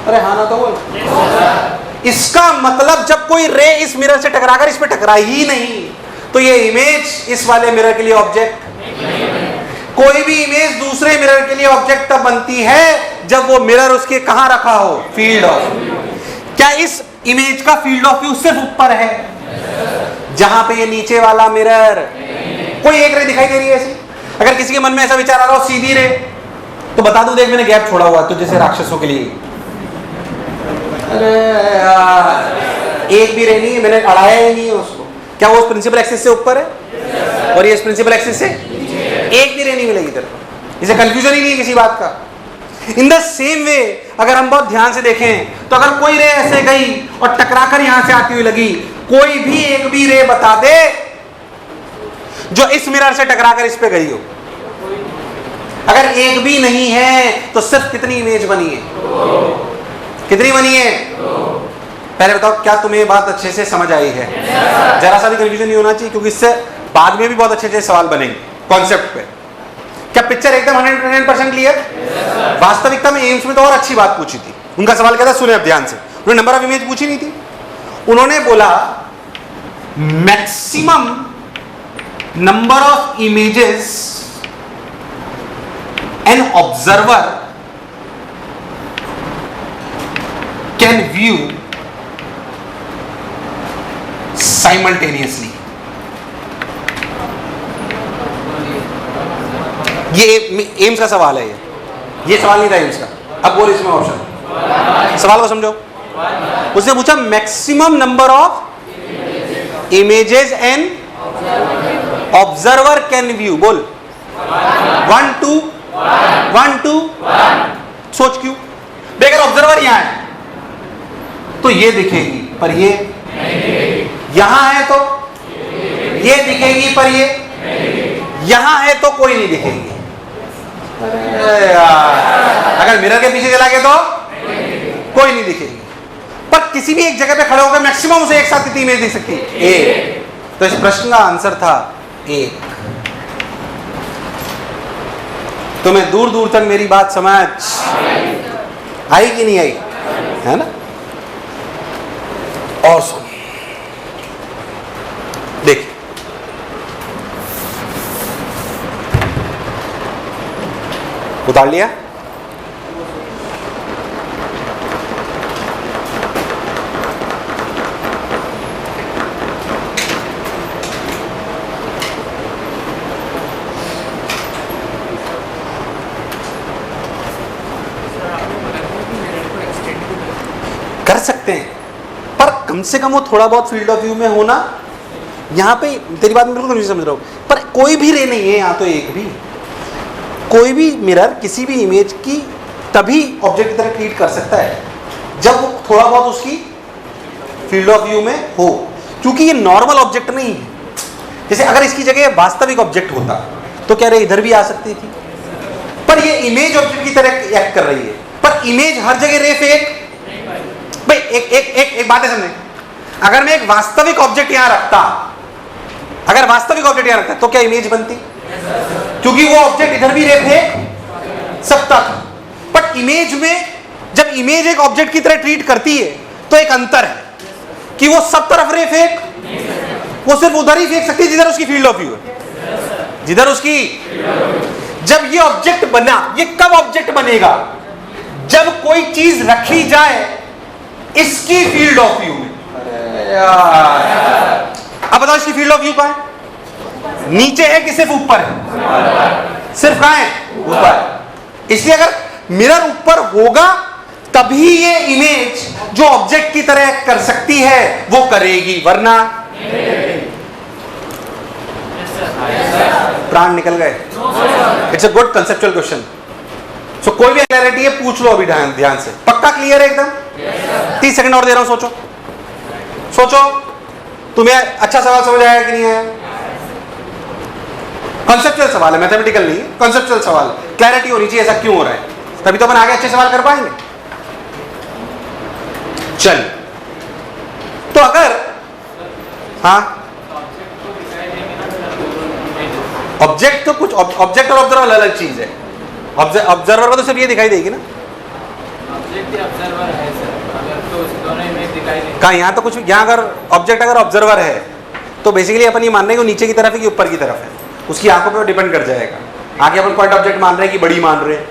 अरे हाँ ना तो बोल। इसका मतलब जब कोई रे इस मिरर से टकराकर इस पे टकरा ही नहीं, तो ये इमेज इस वाले मिरर के लिए ऑब्जेक्ट, कोई भी इमेज दूसरे मिरर के लिए ऑब्जेक्ट तब बनती है जब वो मिरर उसके कहां रखा हो, फील्ड ऑफ। क्या इस इमेज का फील्ड ऑफ व्यू सिर्फ ऊपर है, जहां पे ये नीचे वाला मिरर? कोई एक रे दिखाई दे रही है ऐसी? अगर किसी के मन में ऐसा विचार आ रहा हो सीधी रे, तो बता दूं, देख मैंने गैप छोड़ा हुआ तो जैसे राक्षसों के लिए। अरे यार, एक भी रे नहीं है, मैंने अड़ाया ही नहीं है उसको। क्या वो प्रिंसिपल एक्सिस से ऊपर है और ये प्रिंसिपल एक्सिस से? एक भी रे नहीं मिलेगी इधर, इसे कंफ्यूजन ही नहीं है किसी बात का। इन द सेम वे अगर हम बहुत ध्यान से देखें तो अगर कोई रे ऐसे गई और टकराकर यहां से आती हुई लगी, कोई भी एक भी रे बता दे जो इस मिरर से टकराकर इस पे गई हो। अगर एक भी नहीं है तो सिर्फ कितनी इमेज बनी है? कितनी बनी है? पहले बताओ, क्या तुम्हें ये बात अच्छे से समझ आई है? जरा सा भी कंफ्यूजन नहीं होना चाहिए, क्योंकि इससे बाद में भी बहुत अच्छे अच्छे सवाल बनेंगे कॉन्सेप्ट पे। क्या पिक्चर एकदम 100% क्लियर? वास्तविकता में एम्स में तो और अच्छी बात पूछी थी। उनका सवाल क्या था, सुने अब ध्यान से। उन्होंने नंबर ऑफ इमेज पूछी नहीं थी, उन्होंने बोला maximum number of images an observer can view simultaneously. ये एम्स का सवाल है, ये सवाल नहीं था एम्स का। अब बोल इसमें ऑप्शन, सवाल को समझो। उसने पूछा maximum number of images an observer can view. बोल 1 2 1 2 सोच क्यों? अगर ऑब्जर्वर यहां है तो ये दिखेगी, पर ये यहां है तो ये दिखेगी, पर ये यहां है तो कोई नहीं दिखेगी। अरे यार, अगर मिरर के पीछे चला गया तो कोई नहीं दिखेगी, पर किसी भी एक जगह पे खड़े होकर मैक्सिमम उसे एक साथ कितनी इमेज दिख सकती है? एक। तो इस प्रश्न का आंसर था एक। तुम्हें दूर दूर तक मेरी बात समझ आई कि नहीं आई? है ना? और सुन, देखिए उतार लिया। कर सकते हैं, पर कम से कम वो थोड़ा बहुत फील्ड ऑफ व्यू में होना। यहां पे तेरी बात में बिल्कुल नहीं समझ रहा हूं, पर कोई भी रे नहीं है यहां, तो एक भी कोई भी मिरर किसी भी इमेज की तभी ऑब्जेक्ट की तरह ट्रीट कर सकता है जब वो थोड़ा बहुत उसकी फील्ड ऑफ व्यू में हो, क्योंकि ये नॉर्मल ऑब्जेक्ट नहीं है। जैसे अगर इसकी जगह वास्तविक ऑब्जेक्ट होता तो क्या रे इधर भी आ सकती थी, पर ये इमेज ऑब्जेक्ट की तरह एक्ट कर रही है। पर इमेज हर जगह रे फेक भाई। एक बात है समझे, अगर मैं एक वास्तविक ऑब्जेक्ट यहां रखता, अगर वास्तविक ऑब्जेक्ट यहां रखता तो क्या इमेज बनती? क्योंकि वो ऑब्जेक्ट इधर भी रे फेंक सकता था। बट इमेज में जब इमेज एक ऑब्जेक्ट की तरह ट्रीट करती है तो एक अंतर है कि वो सब तरफ रे फेंक, वो सिर्फ उधर ही फेंक सकती है जिधर उसकी फील्ड ऑफ व्यू है, जिधर उसकी। जब ये ऑब्जेक्ट बना, ये कब ऑब्जेक्ट बनेगा? जब कोई चीज रखी जाए इसकी फील्ड ऑफ व्यू में। अब बताओ इसकी फील्ड ऑफ व्यू कहां है? नीचे है कि सिर्फ ऊपर है? सिर्फ कहां है? ऊपर। इसलिए अगर मिरर ऊपर होगा तभी ये इमेज जो ऑब्जेक्ट की तरह कर सकती है वो करेगी, वरना प्राण निकल गए। It's a good conceptual question. So कोई भी क्लैरिटी है पूछ लो अभी ध्यान से। पक्का क्लियर है एकदम? 30 सेकंड और दे रहा हूं, सोचो सोचो। तुम्हें अच्छा सवाल समझ आया कि नहीं आया? कॉन्सेप्चुअल सवाल है, मैथमेटिकल नहीं, कॉन्सेप्चुअल सवाल। क्लैरिटी होनी चाहिए ऐसा क्यों हो रहा है, तभी तो अपन आगे अच्छे सवाल कर पाएंगे। चल तो अगर हाँ ऑब्जेक्ट तो कुछ ऑब्जेक्ट और ऑब्जर्वर अलग चीज है। ऑब्जर्वर को तो सिर्फ ये दिखाई देगी ना, कहा यहाँ तो कुछ, यहाँ अगर ऑब्जेक्ट अगर ऑब्जर्वर है तो बेसिकली अपन ये मान रहे हैं कि नीचे की तरफ है कि ऊपर की तरफ है, उसकी आंखों पे डिपेंड कर जाएगा। आगे अपन पॉइंट ऑब्जेक्ट मान रहे हैं कि बड़ी मान रहे हैं।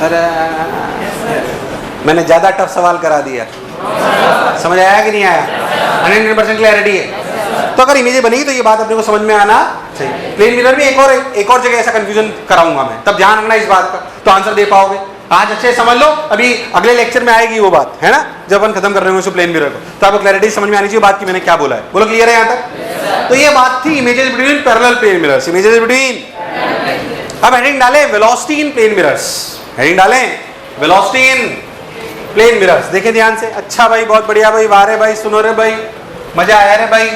अरे मैंने ज्यादा टफ सवाल करा दिया, समझ आया कि नहीं आया? 100% क्लैरिटी है। तो अगर इमेज बनेगी तो ये बात अपने को समझ में आना चाहिए। प्लेन मिरर में एक और जगह ऐसा कंफ्यूजन कराऊंगा मैं, तब ध्यान रखना इस बात का, तो आंसर दे पाओगे। आज अच्छे समझ लो, अभी अगले लेक्चर में आएगी वो बात, है ना, जब अपन खत्म कर रहे हैं प्लेन मिरर को, तो आपको क्लैरिटी समझ में आनी चाहिए बात की मैंने क्या बोला है। बोलो क्लियर है यहाँ तक? तो ये बात थी images between parallel plane mirrors, images between. अब हेडिंग डालें velocity in plane mirrors, heading डालें वेलोसिटी इन प्लेन मिरर्स। देखें ध्यान से। अच्छा भाई, बहुत बढ़िया भाई, वाह रे भाई, सुनो रे भाई, मजा आया रे भाई।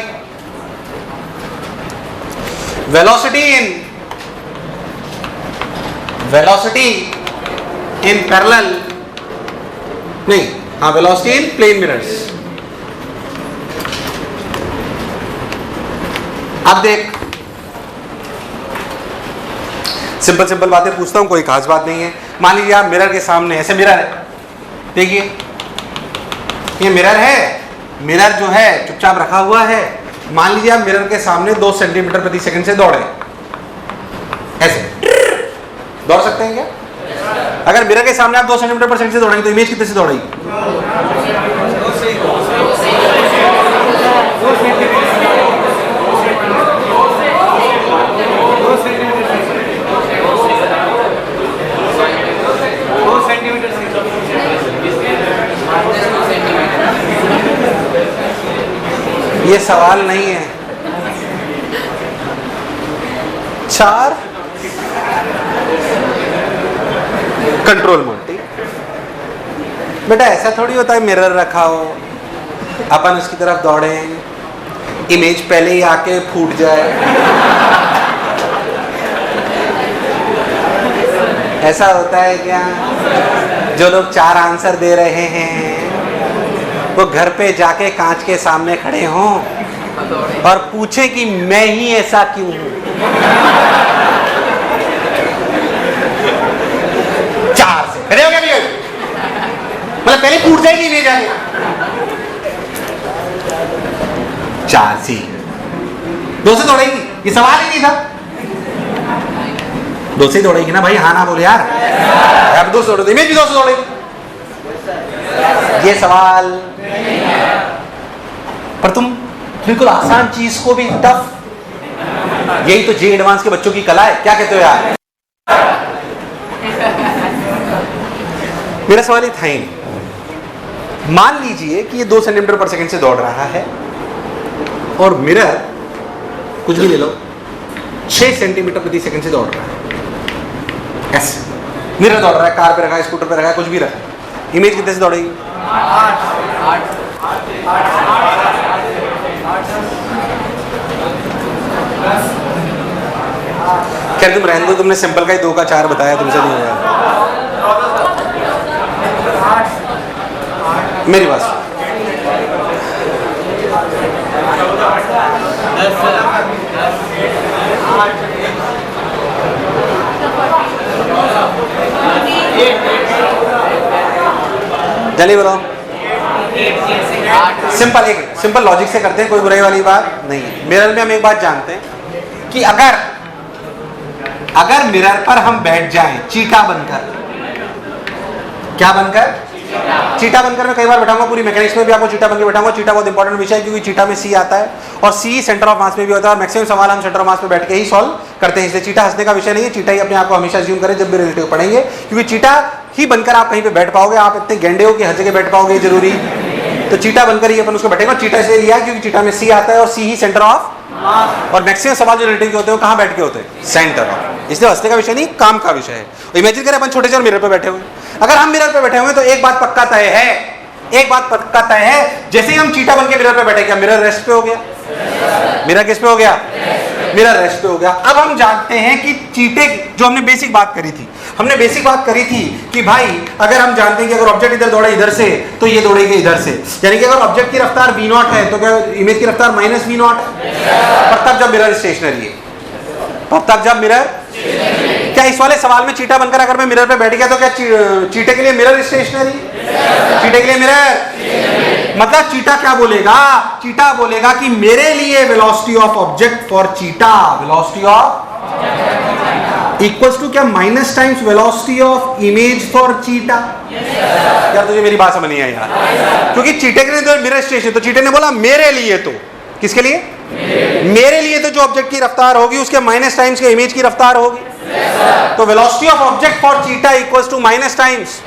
वेलोसिटी इन पैरेलल नहीं, हाँ वेलोसिटी इन प्लेन मिरर्स। अब देख, सिंपल सिंपल बातें पूछता हूं, कोई खास बात नहीं है। मान लीजिए आप मिरर के सामने, ऐसे मिरर है, देखिए ये मिरर है, मिरर जो है चुपचाप रखा हुआ है। मान लीजिए आप मिरर के सामने 2 सेंटीमीटर प्रति सेकंड से दौड़े, ऐसे दौड़ सकते हैं क्या? अगर मिरर के सामने आप 2 सेंटीमीटर पर सेकंड से दौड़ेंगे तो इमेज कितने से दौड़ेगी? ये सवाल नहीं है। 4 कंट्रोल मोड, ठीक। बेटा ऐसा थोड़ी होता है मिरर रखा हो, अपन उसकी तरफ दौड़े, इमेज पहले ही आके फूट जाए, ऐसा होता है क्या? जो लोग 4 आंसर दे रहे हैं वो घर पे जाके कांच के सामने खड़े हों और पूछे कि मैं ही ऐसा क्यों हूं। 4 से खड़े हो गया भैया, मतलब पहले फूट जाएगी इमेज आगे। 4 सी 2 से दौड़ेगी, ये सवाल ही नहीं था। 2 से दौड़ेगी ना भाई, हाँ ना बोले यार। अब 2 से दौड़ेगी, इमेज भी 2 से दौड़ेगी। ये सवाल पर तुम बिल्कुल आसान चीज को भी टफ, यही तो जे एडवांस के बच्चों की कला है। क्या कहते हो यार? मेरा सवाल ये था ही नहीं। मान लीजिए कि ये 2 सेंटीमीटर पर सेकंड से दौड़ रहा है और मिरर कुछ भी ले लो 6 सेंटीमीटर प्रति सेकंड से दौड़ रहा है। ऐसे मिरर दौड़ रहा है, कार पे रखा है, स्कूटर पे रखा है, कुछ भी रखा है। इमेज कितने से दौड़ेगी? 8। क्या तुम रहने दो, तुमने सिंपल का ही 2 का 4 बताया, तुमसे नहीं होगा। मेरी बात जल्दी बोलो। सिंपल लॉजिक से करते हैं, कोई बुराई वाली बात नहीं है। मिरर में हम एक बात जानते हैं कि अगर मिरर पर हम बैठ जाएं चीटा बनकर, क्या बनकर? चीटा बनकर मैं कई बार बैठाऊंगा, पूरी मैकेनिक्स में भी आपको चीटा बनकर बैठाऊंगा। चीटा बहुत इंपॉर्टेंट विषय है क्योंकि चीटा में सी आता है और सी सेंटर ऑफ मास में भी होता है और मैक्सिमम सवाल हम सेंटर ऑफ मास में बैठ के ही सॉल्व करते हैं। इसलिए चीटा हंसने का विषय नहीं है। चीटा ही अपने आप को हमेशा अज्यूम करें जब भी रिलेटिव पढ़ेंगे, क्योंकि चीटा ही बनकर आप कहीं पे बैठ पाओगे। आप इतने गेंडे हो कि हर जगह बैठ पाओगे जरूरी, तो चीटा बनकर ही अपन उसको बैठेंगे। चीटा इसलिए लिया क्योंकि चीटा में सी आता है और सी ही सेंटर ऑफ, और मैक्सिमम सवाल जो रिलेटिव के होते हैं कहां बैठ के होते हैं? Centre of. इसलिए हंसने का विषय नहीं, काम का विषय है। इमेजिन करें अपन छोटे से मिरर पे बैठे हुए, अगर हम मिरर पे बैठे हुए तो एक बात पक्का तय है, जैसे ही हम चीटा बन के मिरर पे बैठे, क्या मिरर रेस्ट पे हो गया? मिरर किस पे हो गया? मिरर रेस्ट पे हो गया। अब हम जानते हैं कि चीटे, जो हमने बेसिक बात करी थी कि भाई अगर हम जानते हैं कि अगर ऑब्जेक्ट इधर दौड़ा इधर से तो ये दौड़ेगी इधर से, यानी कि अगर ऑब्जेक्ट की रफ्तार v0 है तो क्या इमेज की रफ्तार -v0 है? पर तब जब मिरर स्टेशनरी है, क्या इस वाले सवाल में चीटा बनकर अगर मैं मिरर पे बैठ गया तो क्या चीटे के लिए मिरर स्टेशनरी? चीटे के लिए मिरर मतलब चीटा क्या बोलेगा? चीटा बोलेगा कि मेरे लिए velocity of object for cheetah, velocity of equals to क्या minus times velocity of image for cheetah. यार तुझे मेरी बात समझ नहीं आई यार, क्योंकि चीटे के लिए तो मिरर स्टेशन, तो चीटे ने बोला मेरे लिए, तो किसके लिए? मेरे लिए तो जो ऑब्जेक्ट की रफ्तार होगी उसके माइनस टाइम्स के इमेज की रफ्तार होगी। तो velocity of object for cheetah equals to minus times,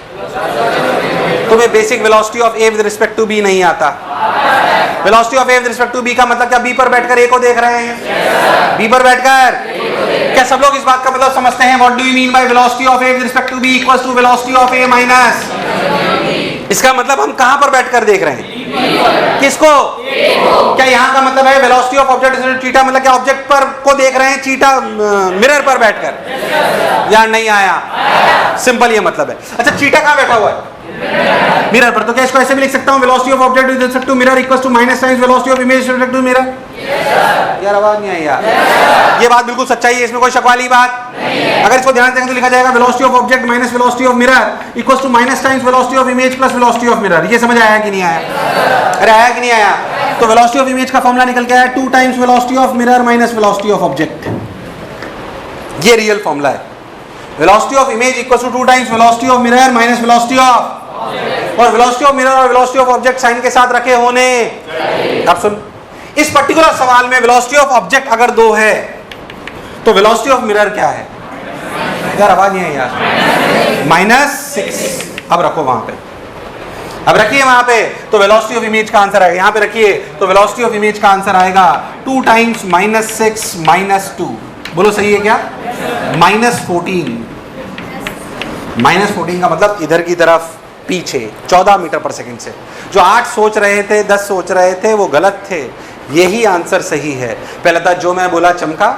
तुम्हें basic velocity of A with respect to B नहीं आता। Velocity of A with respect to B का मतलब क्या? बी पर बैठकर ए को देख रहे हैं, बी पर बैठकर। क्या सब लोग इस बात का मतलब समझते हैं? What do you mean by velocity of A with respect to B equals to velocity of A minus? इसका मतलब हम कहां पर बैठकर देख रहे हैं? किसको? क्या यहां का मतलब है वेलोसिटी ऑफ ऑब्जेक्ट चीटा मतलब क्या ऑब्जेक्ट पर को देख रहे हैं चीटा मिरर पर बैठकर? यार नहीं आया, सिंपल ये मतलब है। अच्छा चीटा कहां बैठा हुआ है? मिरर पर। तो क्या इसको ऐसे भी लिख सकता हूं velocity of object with respect to mirror equals to minus times velocity of image with respect to mirror? यार आवाज नहीं आई यार। ये बात बिल्कुल सच्चाई है, इसमें कोई शक वाली बात नहीं है। अगर इसको ध्यान से देखें तो लिखा जाएगा velocity of object minus velocity of mirror equals to minus times velocity of image plus velocity of mirror. ये समझ आया कि नहीं आया? अरे आया कि नहीं आया? तो वेलोसिटी ऑफ इमेज का फॉर्मूला निकल के आया 2 times velocity of mirror minus velocity of object. ये रियल फॉर्मूला है। Velocity of image equals to 2 times velocity of mirror minus velocity of, और वेलोसिटी ऑफ मिरर और वेलोसिटी ऑफ ऑब्जेक्ट साइन के साथ रखे होने। अब सुन, इस पर्टिकुलर सवाल में वेलोसिटी ऑफ ऑब्जेक्ट अगर 2 है तो वेलोसिटी ऑफ मिरर क्या है? यार आवाज नहीं है यार। -6। अब रखो वहां पे, अब रखिए वहां पे, तो वेलोसिटी ऑफ इमेज का आंसर आएगा। यहां पे रखिए तो वेलोसिटी ऑफ इमेज का आंसर आएगा 2 टाइम्स -6 -2। बोलो सही है क्या? -14। -14 का मतलब इधर की तरफ पीछे 14 मीटर पर सेकंड से। जो 8 सोच रहे थे, 10 सोच रहे थे, वो गलत थे। यही आंसर सही है। पहला था जो मैं बोला चमका,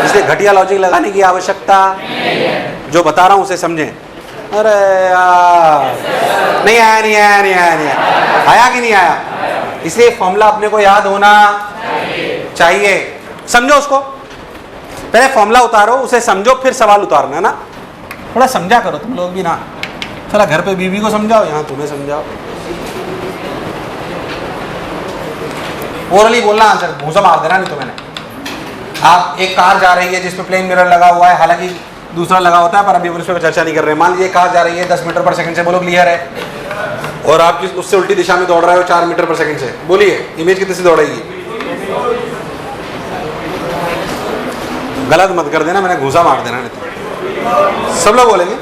इसलिए घटिया लॉजिक लगाने की आवश्यकता जो बता रहा हूं उसे समझें। अरे यार नहीं आया, नहीं आया, नहीं आया, नहीं आया, आया कि नहीं आया? इसलिए फॉर्मूला अपने को याद होना चाहिए। समझो उसको, पहले फॉर्मूला उतारो, उसे समझो, फिर सवाल उतारना ना। थोड़ा समझा करो तुम लोग भी ना, थोड़ा घर पे बीवी को समझाओ, यहाँ तुम्हें समझाओ। ओरली बोलना आंसर, भूसा मार देना नहीं तो मैंने। आप एक कार जा रही है जिसमें प्लेन मिरर लगा हुआ है, हालांकि दूसरा लगा होता है पर अभी उस पर चर्चा नहीं कर रहे हैं। मान लीजिए कार जा रही है 10 मीटर पर सेकंड से, बोलो क्लियर है, और आप उससे उल्टी दिशा में दौड़ रहे हो 4 मीटर पर सेकंड से, बोलिए इमेज कितने से दौड़ेगी? गलत मत कर देना, मैंने घूसा मार देना नहीं तो। सब लोग बोलेंगे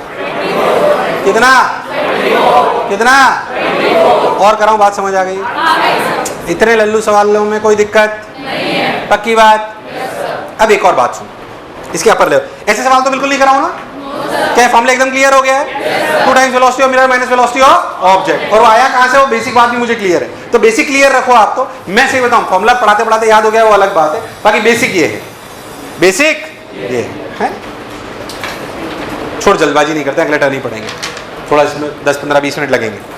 कितना कितना और कराऊं, बात समझ आ गई? इतने लल्लू सवालों में कोई दिक्कत नहीं है, पक्की बात? अब एक और बात सुन, इसके अपर ले, ऐसे सवाल तो बिल्कुल नहीं कराऊं ना? क्या फॉर्मूला एकदम क्लियर हो गया है? 2 times velocity of mirror minus velocity of object, और वो आया कहां से? वो बेसिक बात भी मुझे क्लियर है, तो बेसिक क्लियर रखो आप। तो मैं सही बताऊं, फॉर्मूला पढ़ाते पढ़ाते याद हो गया वो अलग बात है, बाकी बेसिक ये है, बेसिक ये है। छोड़ जल्दबाजी नहीं करते, अगले टर्न ही पढ़ेंगे, थोड़ा इसमें 10-15-20 मिनट लगेंगे।